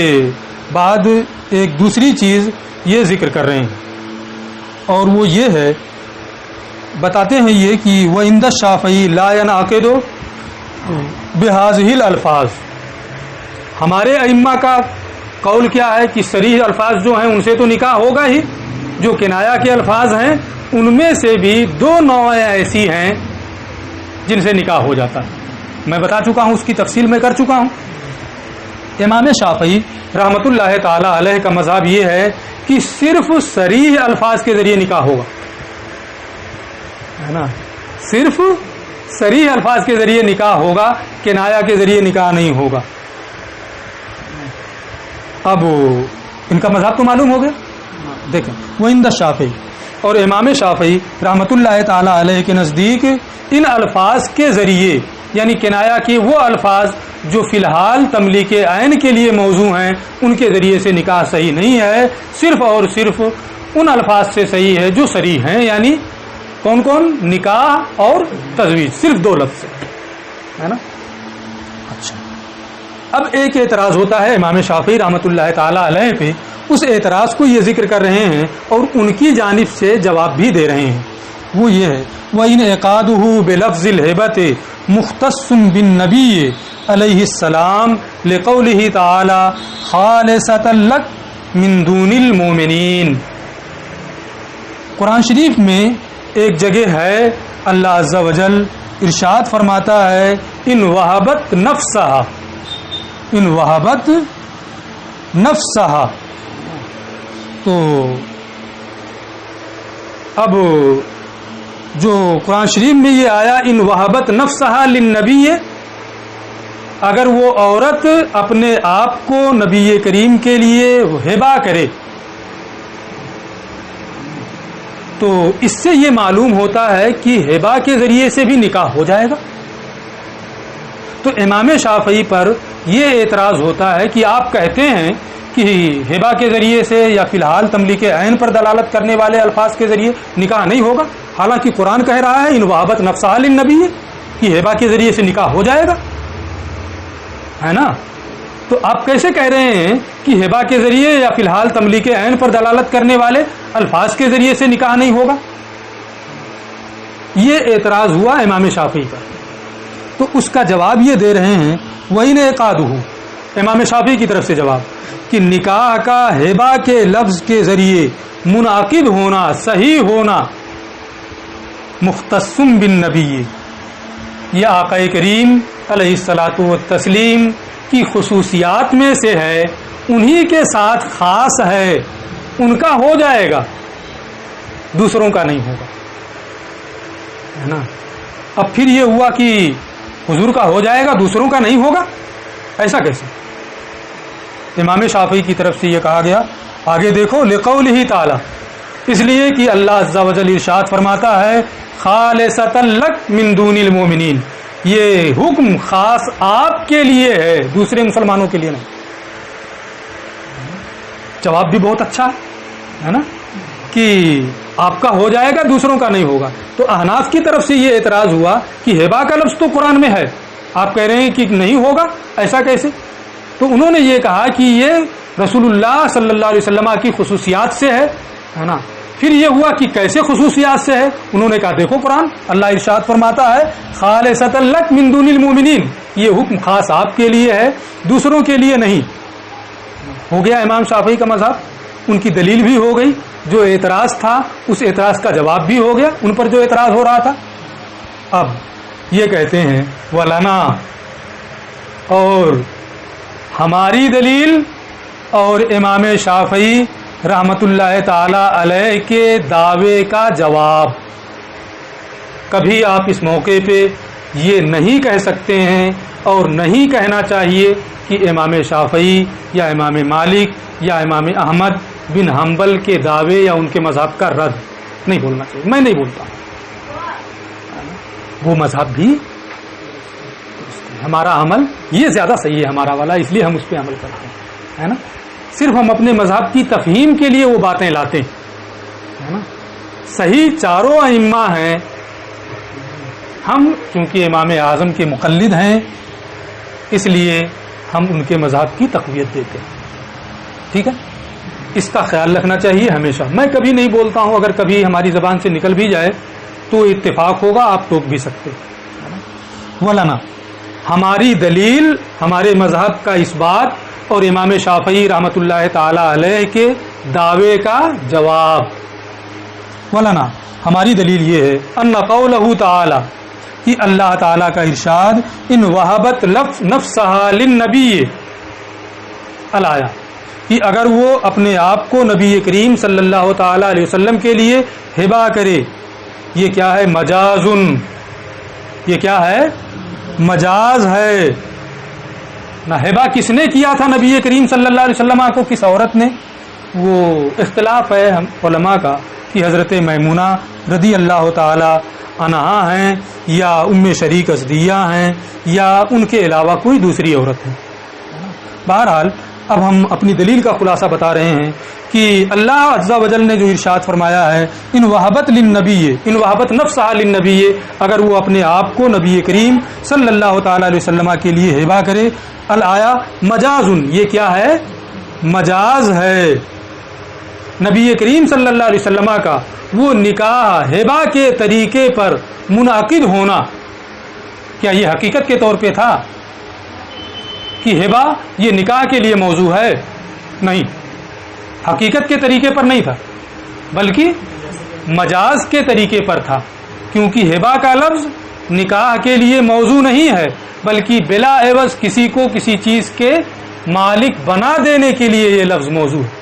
بعد ایک دوسری چیز یہ ذکر کر رہے ہیں، اور وہ یہ ہے، بتاتے ہیں یہ کہ وَعِنْدَ الشَّافِعِيِّ لَا يَنْعَقِدُ بِهَٰذِهِ الْأَلْفَاظِ، ہمارے ائمہ کا قول کیا ہے کہ صریح الفاظ جو ہیں ان سے تو نکاح ہوگا ہی، جو کنایہ کے الفاظ ہیں ان میں سے بھی دو نوعیں ایسی ہیں جن سے نکاح ہو جاتا ہے، میں بتا چکا ہوں، اس کی تفصیل میں کر چکا ہوں۔ امام شافعی رحمۃ اللہ تعالی علیہ کا مذہب یہ ہے کہ صرف صریح الفاظ کے ذریعے نکاح ہوگا، ہے نا. صرف صریح الفاظ کے ذریعے نکاح ہوگا, کنایا کے ذریعے نکاح نہیں ہوگا. اب ان کا مذہب تو معلوم ہو گیا. دیکھیں وہ عند شافعی اور امام شافعی رحمۃ اللہ تعالی علیہ کے نزدیک ان الفاظ کے ذریعے یعنی کنایا کے وہ الفاظ جو فی الحال تملیک عین کے لیے موضوع ہیں ان کے ذریعے سے نکاح صحیح نہیں ہے, صرف اور صرف ان الفاظ سے صحیح ہے جو صریح ہیں, یعنی کون کون؟ نکاح اور تزویج, صرف دو لفظ ہے نا. اچھا, اب ایک اعتراض ہوتا ہے امام شافعی رحمۃ اللہ تعالی علیہ پہ, اس اعتراض کو یہ ذکر کر رہے ہیں اور ان کی جانب سے جواب بھی دے رہے ہیں. وہ یہ ہے وَإِنْ إِعْقَادُهُ بِلَفْظِ الْهِبَةِ مُخْتَصٌّ بِالنَّبِيِّ علیہ السلام لِقَوْلِهِ تَعَالَى خَالِصَةً لَكَ مِن دُونِ الْمُؤْمِنِينَ. قرآن شریف میں ایک جگہ ہے اللہ عز و جل ارشاد فرماتا ہے ان وہبت نفسها, ان وہبت نفسها. تو اب جو قرآن شریف میں یہ آیا ان وہبت نفسها للنبی, اگر وہ عورت اپنے آپ کو نبی کریم کے لیے ہبہ کرے تو اس سے یہ معلوم ہوتا ہے کہ ہبہ کے ذریعے سے بھی نکاح ہو جائے گا. تو امام شافعی پر یہ اعتراض ہوتا ہے کہ آپ کہتے ہیں کہ ہبہ کے ذریعے سے یا فی الحال تملیک عین پر دلالت کرنے والے الفاظ کے ذریعے نکاح نہیں ہوگا, حالانکہ قرآن کہہ رہا ہے ان وہبت نفسها للنبی کہ ہبہ کے ذریعے سے نکاح ہو جائے گا, ہے نا. تو آپ کیسے کہہ رہے ہیں کہ ہبہ کے ذریعے یا فی الحال تملیک عین پر دلالت کرنے والے الفاظ کے ذریعے سے نکاح نہیں ہوگا؟ یہ اعتراض ہوا امام شافعی پر. تو اس کا جواب یہ دے رہے ہیں وَإِنْ إِعْقَادُهُ, امام شافعی کی طرف سے جواب کہ نکاح کا ہبہ کے لفظ کے ذریعے منعقد ہونا, صحیح ہونا, مختص بالنبی, یہ آقا کریم علیہ الصلاۃ والتسلیم کی خصوصیات میں سے ہے, انہی کے ساتھ خاص ہے, ان کا ہو جائے گا, دوسروں کا نہیں ہوگا, ہے نا. اب پھر یہ ہوا کہ حضور کا ہو جائے گا, دوسروں کا نہیں ہوگا, ایسا کیسے؟ امام شافعی کی طرف سے یہ کہا گیا, آگے دیکھو لقولہ تعالی, اس لیے کہ اللہ عز و جل ارشاد فرماتا ہے خالصۃ لک من دون المؤمنین, یہ حکم خاص آپ کے لیے ہے, دوسرے مسلمانوں کے لیے نہیں. جواب بھی بہت اچھا ہے نا کہ آپ کا ہو جائے گا, دوسروں کا نہیں ہوگا. تو احناف کی طرف سے یہ اعتراض ہوا کہ ہبہ کا لفظ تو قرآن میں ہے, آپ کہہ رہے ہیں کہ نہیں ہوگا, ایسا کیسے؟ تو انہوں نے یہ کہا کہ یہ رسول اللہ صلی اللہ علیہ وسلم کی خصوصیات سے ہے نا. پھر یہ ہوا کہ کیسے خصوصیات سے ہے؟ انہوں نے کہا دیکھو قرآن, اللہ ارشاد فرماتا ہے خالصۃ لک من دون المؤمنین, یہ حکم خاص آپ کے لیے ہے, دوسروں کے لیے نہیں. ہو گیا امام شافعی کا مذہب, ان کی دلیل بھی ہو گئی, جو اعتراض تھا اس اعتراض کا جواب بھی ہو گیا ان پر جو اعتراض ہو رہا تھا. اب یہ کہتے ہیں ولنا, اور ہماری دلیل اور امام شافعی رحمت اللہ تعالی علیہ کے دعوے کا جواب. کبھی آپ اس موقع پہ یہ نہیں کہہ سکتے ہیں اور نہیں کہنا چاہیے کہ امام شافعی یا امام مالک یا امام احمد بن حنبل کے دعوے یا ان کے مذہب کا رد نہیں بولنا چاہیے. میں نہیں بولتا, وہ مذہب بھی ہمارا عمل یہ زیادہ صحیح ہے ہمارا والا, اس لیے ہم اس پہ عمل کرتے ہیں, ہے نا. صرف ہم اپنے مذہب کی تفہیم کے لیے وہ باتیں لاتے ہیں, ہے نا. صحیح چاروں ائمہ ہیں, ہم چونکہ امام اعظم کے مقلد ہیں اس لیے ہم ان کے مذہب کی تقویت دیتے ہیں. ٹھیک ہے, اس کا خیال رکھنا چاہیے ہمیشہ. میں کبھی نہیں بولتا ہوں, اگر کبھی ہماری زبان سے نکل بھی جائے تو اتفاق ہوگا, آپ ٹوک بھی سکتے. ولنا, ہماری دلیل ہمارے مذہب کا اس بات اور امام شافعی رحمت اللہ تعالی علیہ کے دعوے کا جواب. ولنا, ہماری دلیل یہ ہے ان قولہ تعالی, کہ اللہ تعالیٰ کا ارشاد ان وہبت نفسها للنبی الایا, کہ اگر وہ اپنے آپ کو نبی کریم صلی اللہ تعالی علیہ وسلم کے لیے ہبہ کرے یہ کیا ہے؟ مجازن. یہ کیا ہے؟ مجاز ہے. نہ ہبا کس نے کیا تھا نبی کریم صلی اللہ علیہ وسلم کو، کس عورت نے؟ وہ اختلاف ہے علماء کا کہ حضرت میمونہ رضی اللہ تعالی عنہا ہیں یا ام شریک ازدیہ ہیں یا ان کے علاوہ کوئی دوسری عورت ہے. بہرحال اب ہم اپنی دلیل کا خلاصہ بتا رہے ہیں کہ اللہ عز و جل نے جو ارشاد فرمایا ہے ان وہبت للنبی، ان وہبت نفسہا للنبی، اگر وہ اپنے آپ کو نبی کریم صلی اللہ تعالی علیہ وسلم کے لیے ہبا کرے. الآیا مجازن، یہ کیا ہے؟ مجاز ہے. نبی کریم صلی اللہ علیہ وسلم کا وہ نکاح ہبا کے طریقے پر منعقد ہونا، کیا یہ حقیقت کے طور پہ تھا کہ ہبا یہ نکاح کے لیے موضوع ہے؟ نہیں، حقیقت کے طریقے پر نہیں تھا، بلکہ مجاز کے طریقے پر تھا. کیونکہ ہبا کا لفظ نکاح کے لیے موضوع نہیں ہے، بلکہ بلا عوض کسی کو کسی چیز کے مالک بنا دینے کے لیے یہ لفظ موضوع ہے.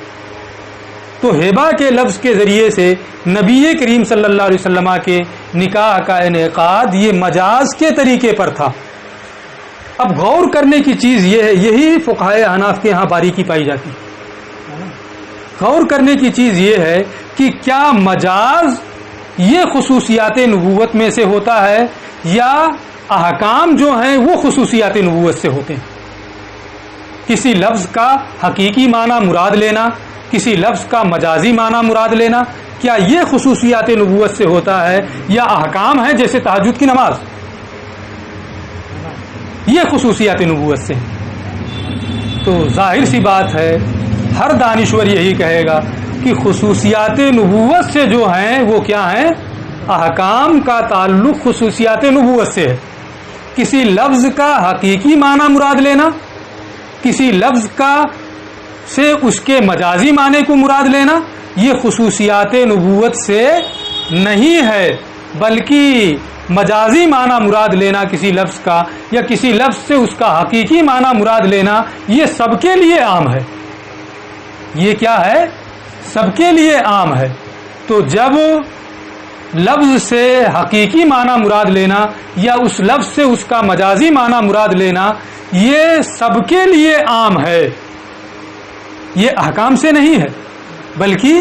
تو ہبا کے لفظ کے ذریعے سے نبی کریم صلی اللہ علیہ وسلم کے نکاح کا انعقاد یہ مجاز کے طریقے پر تھا. اب غور کرنے کی چیز یہ ہے، یہی فقہائے احناف کے ہاں باریکی پائی جاتی ہے. غور کرنے کی چیز یہ ہے کہ کیا مجاز یہ خصوصیات نبوت میں سے ہوتا ہے یا احکام جو ہیں وہ خصوصیات نبوت سے ہوتے ہیں؟ کسی لفظ کا حقیقی معنی مراد لینا، کسی لفظ کا مجازی معنی مراد لینا، کیا یہ خصوصیات نبوت سے ہوتا ہے یا احکام ہے جیسے تہجد کی نماز؟ یہ خصوصیات نبوت سے. تو ظاہر سی بات ہے ہر دانشور یہی کہے گا کہ خصوصیات نبوت سے جو ہیں وہ کیا ہیں؟ احکام کا تعلق خصوصیات نبوت سے ہے. کسی لفظ کا حقیقی معنی مراد لینا، کسی لفظ کا سے اس کے مجازی معنی کو مراد لینا، یہ خصوصیات نبوت سے نہیں ہے، بلکہ مجازی معنی مراد لینا کسی لفظ کا یا کسی لفظ سے اس کا حقیقی معنی مراد لینا یہ سب کے لیے عام ہے. یہ کیا ہے؟ سب کے لیے عام ہے. تو جب لفظ سے حقیقی معنی مراد لینا یا اس لفظ سے اس کا مجازی معنی مراد لینا یہ سب کے لیے عام ہے، یہ احکام سے نہیں ہے، بلکہ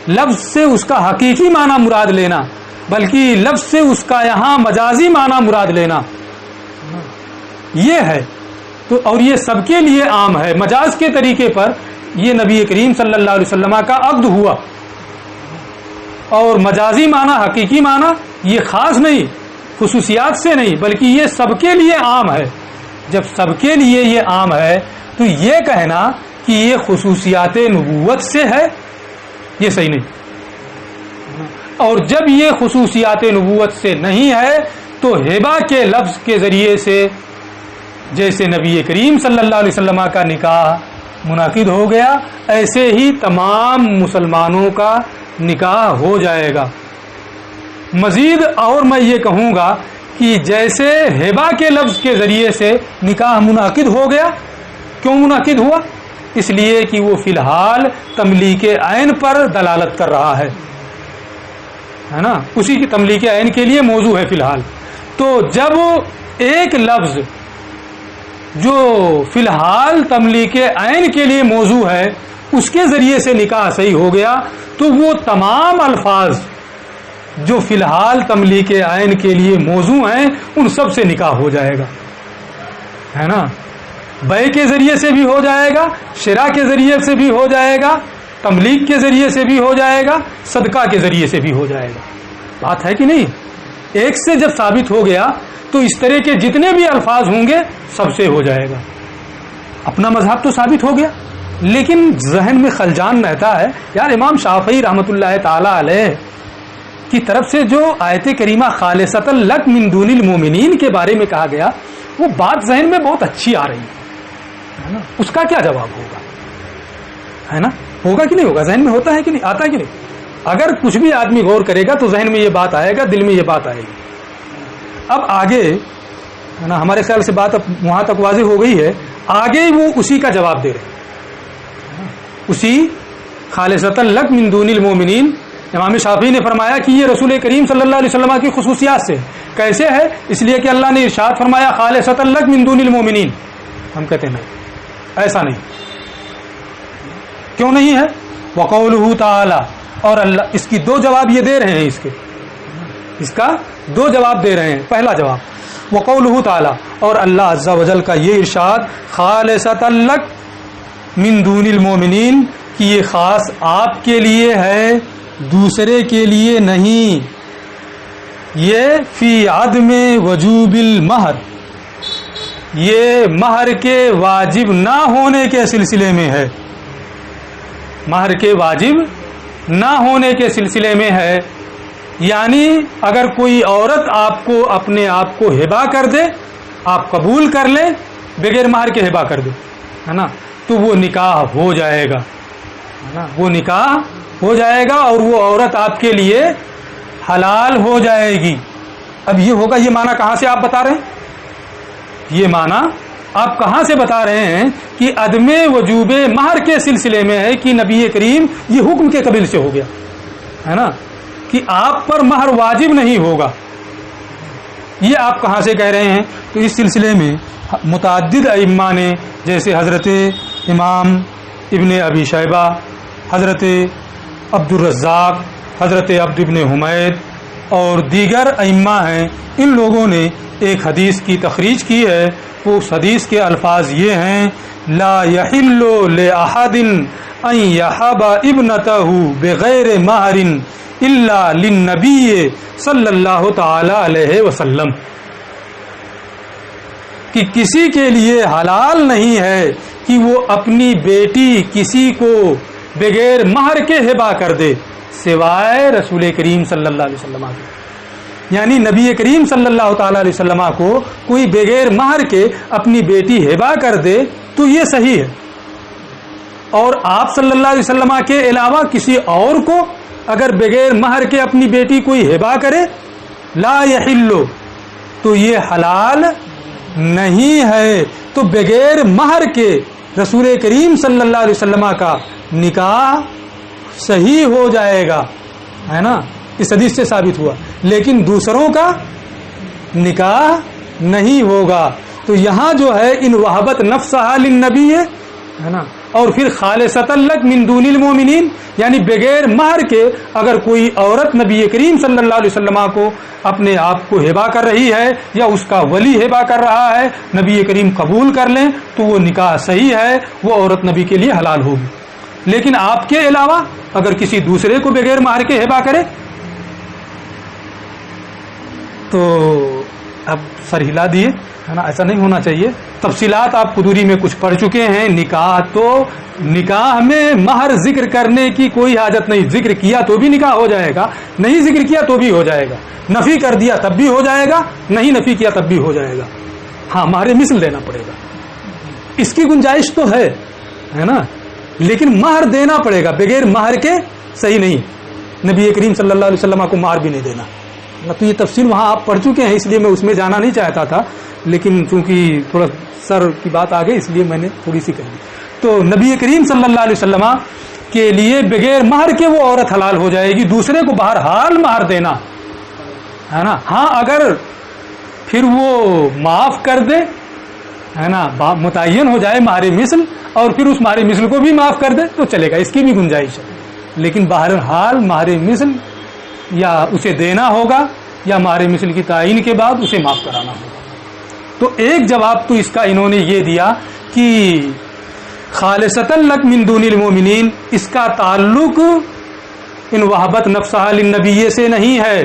لفظ سے اس کا حقیقی معنی مراد لینا، بلکہ لفظ سے اس کا یہاں مجازی معنی مراد لینا یہ ہے. تو اور یہ سب کے لیے عام ہے. مجاز کے طریقے پر یہ نبی کریم صلی اللہ علیہ وسلم کا عقد ہوا، اور مجازی معنی حقیقی معنی یہ خاص نہیں، خصوصیات سے نہیں، بلکہ یہ سب کے لیے عام ہے. جب سب کے لیے یہ عام ہے تو یہ کہنا کہ یہ خصوصیات نبوت سے ہے یہ صحیح نہیں. اور جب یہ خصوصیات نبوت سے نہیں ہے تو ہبا کے لفظ کے ذریعے سے جیسے نبی کریم صلی اللہ علیہ وسلم کا نکاح منعقد ہو گیا ایسے ہی تمام مسلمانوں کا نکاح ہو جائے گا. مزید اور میں یہ کہوں گا کہ جیسے ہبا کے لفظ کے ذریعے سے نکاح منعقد ہو گیا، کیوں منعقد ہوا؟ اس لیے کہ وہ فی الحال تملیک عین پر دلالت کر رہا ہے نا، اسی کی تملیک عین کے لیے موضوع ہے فی الحال. تو جب ایک لفظ جو فی الحال تملیک عین کے لیے موضوع ہے اس کے ذریعے سے نکاح صحیح ہو گیا تو وہ تمام الفاظ جو فی الحال تملیک عین کے لیے موضوع ہیں ان سب سے نکاح ہو جائے گا، ہے نا. بیع کے ذریعے سے بھی ہو جائے گا، شراء کے ذریعے سے بھی ہو جائے گا، تملیک کے ذریعے سے بھی ہو جائے گا، صدقہ کے ذریعے سے بھی ہو جائے گا. بات ہے کہ نہیں؟ ایک سے جب ثابت ہو گیا تو اس طرح کے جتنے بھی الفاظ ہوں گے سب سے ہو جائے گا. اپنا مذہب تو ثابت ہو گیا، لیکن ذہن میں خلجان رہتا ہے یار امام شافعی رحمۃ اللہ تعالی علیہ کی طرف سے جو آیت کریمہ خالصۃ لک من دون المؤمنین کے بارے میں کہا گیا وہ بات ذہن میں بہت اچھی آ رہی ہے نا، اس کا کیا جواب ہوگا؟ ہے نا، ہوگا کہ نہیں ہوگا؟ ذہن میں ہوتا ہے کہ نہیں، آتا ہے کہ نہیں؟ اگر کچھ بھی آدمی غور کرے گا تو ذہن میں یہ بات آئے گا، دل میں یہ بات آئے گی. اب آگے ہے نا، ہمارے خیال سے بات اب وہاں تک واضح ہو گئی ہے، آگے وہ اسی کا جواب دے رہے، اسی خالصۃ لک من دون المؤمنین امام شافعی نے فرمایا کہ یہ رسول کریم صلی اللہ علیہ وسلم کی خصوصیات سے کیسے ہے؟ اس لیے کہ اللہ نے ارشاد فرمایا خالصۃ لک من دون المؤمنین. ہم کہتے ہیں نہیں، ایسا نہیں. کیوں نہیں ہے؟ وقولہ تعالی، اور اللہ اس کی دو جواب یہ دے رہے ہیں، اس کا دو جواب دے رہے ہیں. پہلا جواب وقولہ تعالی، اور اللہ عز و جل کا یہ ارشاد خالصۃ لک من دون المؤمنین کہ یہ خاص آپ کے لیے ہے، دوسرے کے لیے نہیں. یہ فی عدم وجوب المہر، یہ مہر کے واجب نہ ہونے کے سلسلے میں ہے. مہر کے واجب نہ ہونے کے سلسلے میں ہے. یعنی اگر کوئی عورت آپ کو اپنے آپ کو ہبہ کر دے، آپ قبول کر لیں بغیر مہر کے ہبہ کر دے، ہے نا، تو وہ نکاح ہو جائے گا، ہے نا، وہ نکاح ہو جائے گا اور وہ عورت آپ کے لیے حلال ہو جائے گی. اب یہ ہوگا، یہ معنی کہاں سے آپ بتا رہے ہیں؟ یہ معنی آپ کہاں سے بتا رہے ہیں کہ عدم وجوب مہر کے سلسلے میں ہے کہ نبی کریم یہ حکم کے قبیل سے ہو گیا، ہے نا، کہ آپ پر مہر واجب نہیں ہوگا. یہ آپ کہاں سے کہہ رہے ہیں؟ تو اس سلسلے میں متعدد ائمہ نے، جیسے حضرت امام ابن ابی شیبہ، حضرت عبد الرزاق، حضرت عبد ابن حمید اور دیگر ائمہ ہیں، ان لوگوں نے ایک حدیث کی تخریج کی ہے. اس حدیث کے الفاظ یہ ہیں لا یحل لأحد ان یحب ابنتہ بغیر مہر الا للنبی صلی اللہ تعالی علیہ وسلم، کہ کسی کے لیے حلال نہیں ہے کہ وہ اپنی بیٹی کسی کو بغیر مہر کے ہبہ کر دے سوائے رسول کریم صلی اللہ علیہ وسلم کے. یعنی نبی کریم صلی اللہ تعالی علیہ وسلم کو کوئی بغیر مہر کے اپنی بیٹی ہبہ کر دے تو یہ صحیح ہے، اور آپ صلی اللہ علیہ وسلم کے علاوہ کسی اور کو اگر بغیر مہر کے اپنی بیٹی کوئی ہبہ کرے لا یحل، تو یہ حلال نہیں ہے. تو بغیر مہر کے رسول کریم صلی اللہ علیہ وسلم کا نکاح صحیح ہو جائے گا، ہے نا، اس حدیث سے ثابت ہوا، لیکن دوسروں کا نکاح نہیں ہوگا. تو یہاں جو ہے ان وہبت نفسہا للنبی ہے نا، اور پھر خالصۃ لک من دون المؤمنین، یعنی بغیر مہر کے اگر کوئی عورت نبی کریم صلی اللہ علیہ وسلم کو اپنے آپ کو ہبہ کر رہی ہے یا اس کا ولی ہبہ کر رہا ہے، نبی کریم قبول کر لیں تو وہ نکاح صحیح ہے، وہ عورت نبی کے لیے حلال ہوگی. لیکن آپ کے علاوہ اگر کسی دوسرے کو بغیر مہر کے ہبہ کرے تو اب سر ہلا دیے، ہے نا، ایسا نہیں ہونا چاہیے. تفصیلات آپ قدوری میں کچھ پڑھ چکے ہیں. نکاح میں مہر ذکر کرنے کی کوئی حاجت نہیں. ذکر کیا تو بھی نکاح ہو جائے گا، نہیں ذکر کیا تو بھی ہو جائے گا. نفی کر دیا تب بھی ہو جائے گا، نہیں نفی کیا تب بھی ہو جائے گا. ہاں، مہر مثل دینا پڑے گا، اس کی گنجائش تو ہے نا، لیکن مہر دینا پڑے گا. بغیر مہر کے صحیح نہیں. نبی کریم صلی اللہ علیہ وسلم کو مہر بھی نہیں دینا. تو یہ تفصیل وہاں آپ پڑھ چکے ہیں، اس لیے میں اس میں جانا نہیں چاہتا تھا، لیکن چونکہ تھوڑا سر کی بات آ گئی اس لیے میں نے تھوڑی سی کہی. تو نبی کریم صلی اللہ علیہ وسلم کے لیے بغیر مہر کے وہ عورت حلال ہو جائے گی. دوسرے کو بہرحال مہر دینا ہے نا. ہاں، اگر پھر وہ معاف کر دے، ہے نا، متعین ہو جائے مہر مثل، اور پھر اس مہر مثل کو بھی معاف کر دے تو چلے گا، اس کی بھی گنجائش ہے. لیکن بہرحال مہر مثل یا اسے دینا ہوگا یا مہر مثل کی تعین کے بعد اسے معاف کرانا ہوگا. تو ایک جواب تو اس کا انہوں نے یہ دیا کہ خالصۃ لک من دون المؤمنین، اس کا تعلق ان وہبت نفسہا للنبی سے نہیں ہے،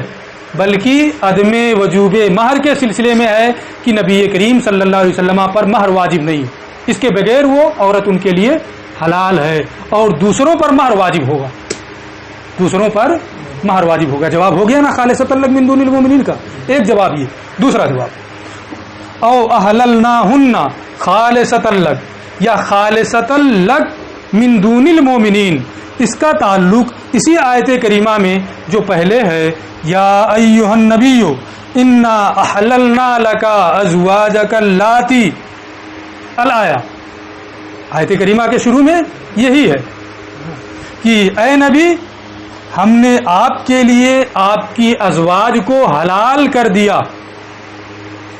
بلکہ عدم وجوب مہر کے سلسلے میں ہے کہ نبی کریم صلی اللہ علیہ وسلم پر مہر واجب نہیں، اس کے بغیر وہ عورت ان کے لیے حلال ہے، اور دوسروں پر مہر واجب ہوگا، دوسروں پر مہر واجب ہوگا. جواب ہو گیا نا خالصۃ لک من دون المؤمنین کا. ایک جواب یہ. دوسرا جواب او احللناہن خالصۃ لک یا خالصۃ لک من دون المؤمنین، اس کا تعلق اسی آیت کریمہ میں جو پہلے ہے یا ایھا النبی انا احللنا لک ازواجک اللاتی، الآیہ، آیت کریمہ کے شروع میں یہی ہے کہ اے نبی ہم نے آپ کے لیے آپ کی ازواج کو حلال کر دیا.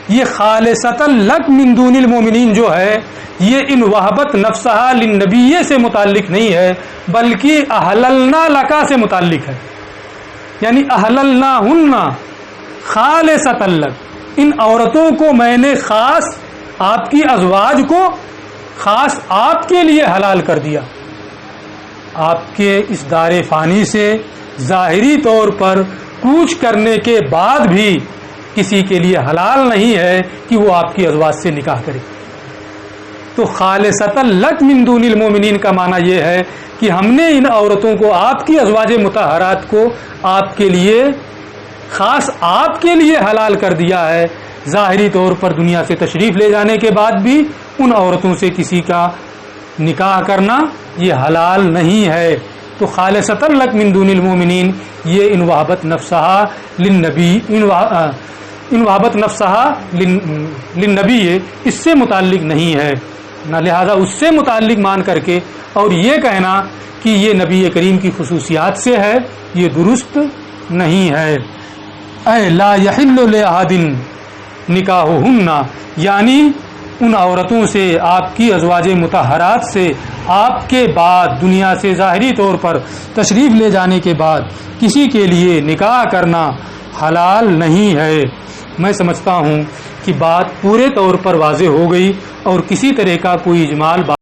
یہ خالصۃ لک من دون المؤمنین جو ہے یہ ان وہبت نفسہا للنبی سے متعلق نہیں ہے بلکہ احللنا لکا سے متعلق ہے. یعنی احللناہن خالصۃ لک، ان عورتوں کو میں نے خاص آپ کی ازواج کو خاص آپ کے لیے حلال کر دیا. آپ کے اس دار فانی سے ظاہری طور پر کوچ کرنے کے بعد بھی کسی کے لیے حلال نہیں ہے کہ وہ آپ کی ازواج سے نکاح کرے. تو خالصۃ لک من دون المؤمنین کا معنی یہ ہے کہ ہم نے ان عورتوں کو آپ کی ازواج مطہرات کو آپ کے لیے خاص آپ کے لیے حلال کر دیا ہے. ظاہری طور پر دنیا سے تشریف لے جانے کے بعد بھی ان عورتوں سے کسی کا نکاح کرنا یہ حلال نہیں ہے. تو خالصۃ لک من دون المؤمنین یہ ان وہبت نفسہا للنبی ان وہبت نفسہا للنبی اس سے متعلق نہیں ہے نہ، لہذا اس سے متعلق مان کر کے اور یہ کہنا کہ یہ نبی کریم کی خصوصیات سے ہے یہ درست نہیں ہے. اے لا یحل لأحد نکاحہن، یعنی ان عورتوں سے آپ کی ازواج مطہرات سے آپ کے بعد دنیا سے ظاہری طور پر تشریف لے جانے کے بعد کسی کے لیے نکاح کرنا حلال نہیں ہے. میں سمجھتا ہوں کہ بات پورے طور پر واضح ہو گئی اور کسی طرح کا کوئی اجمال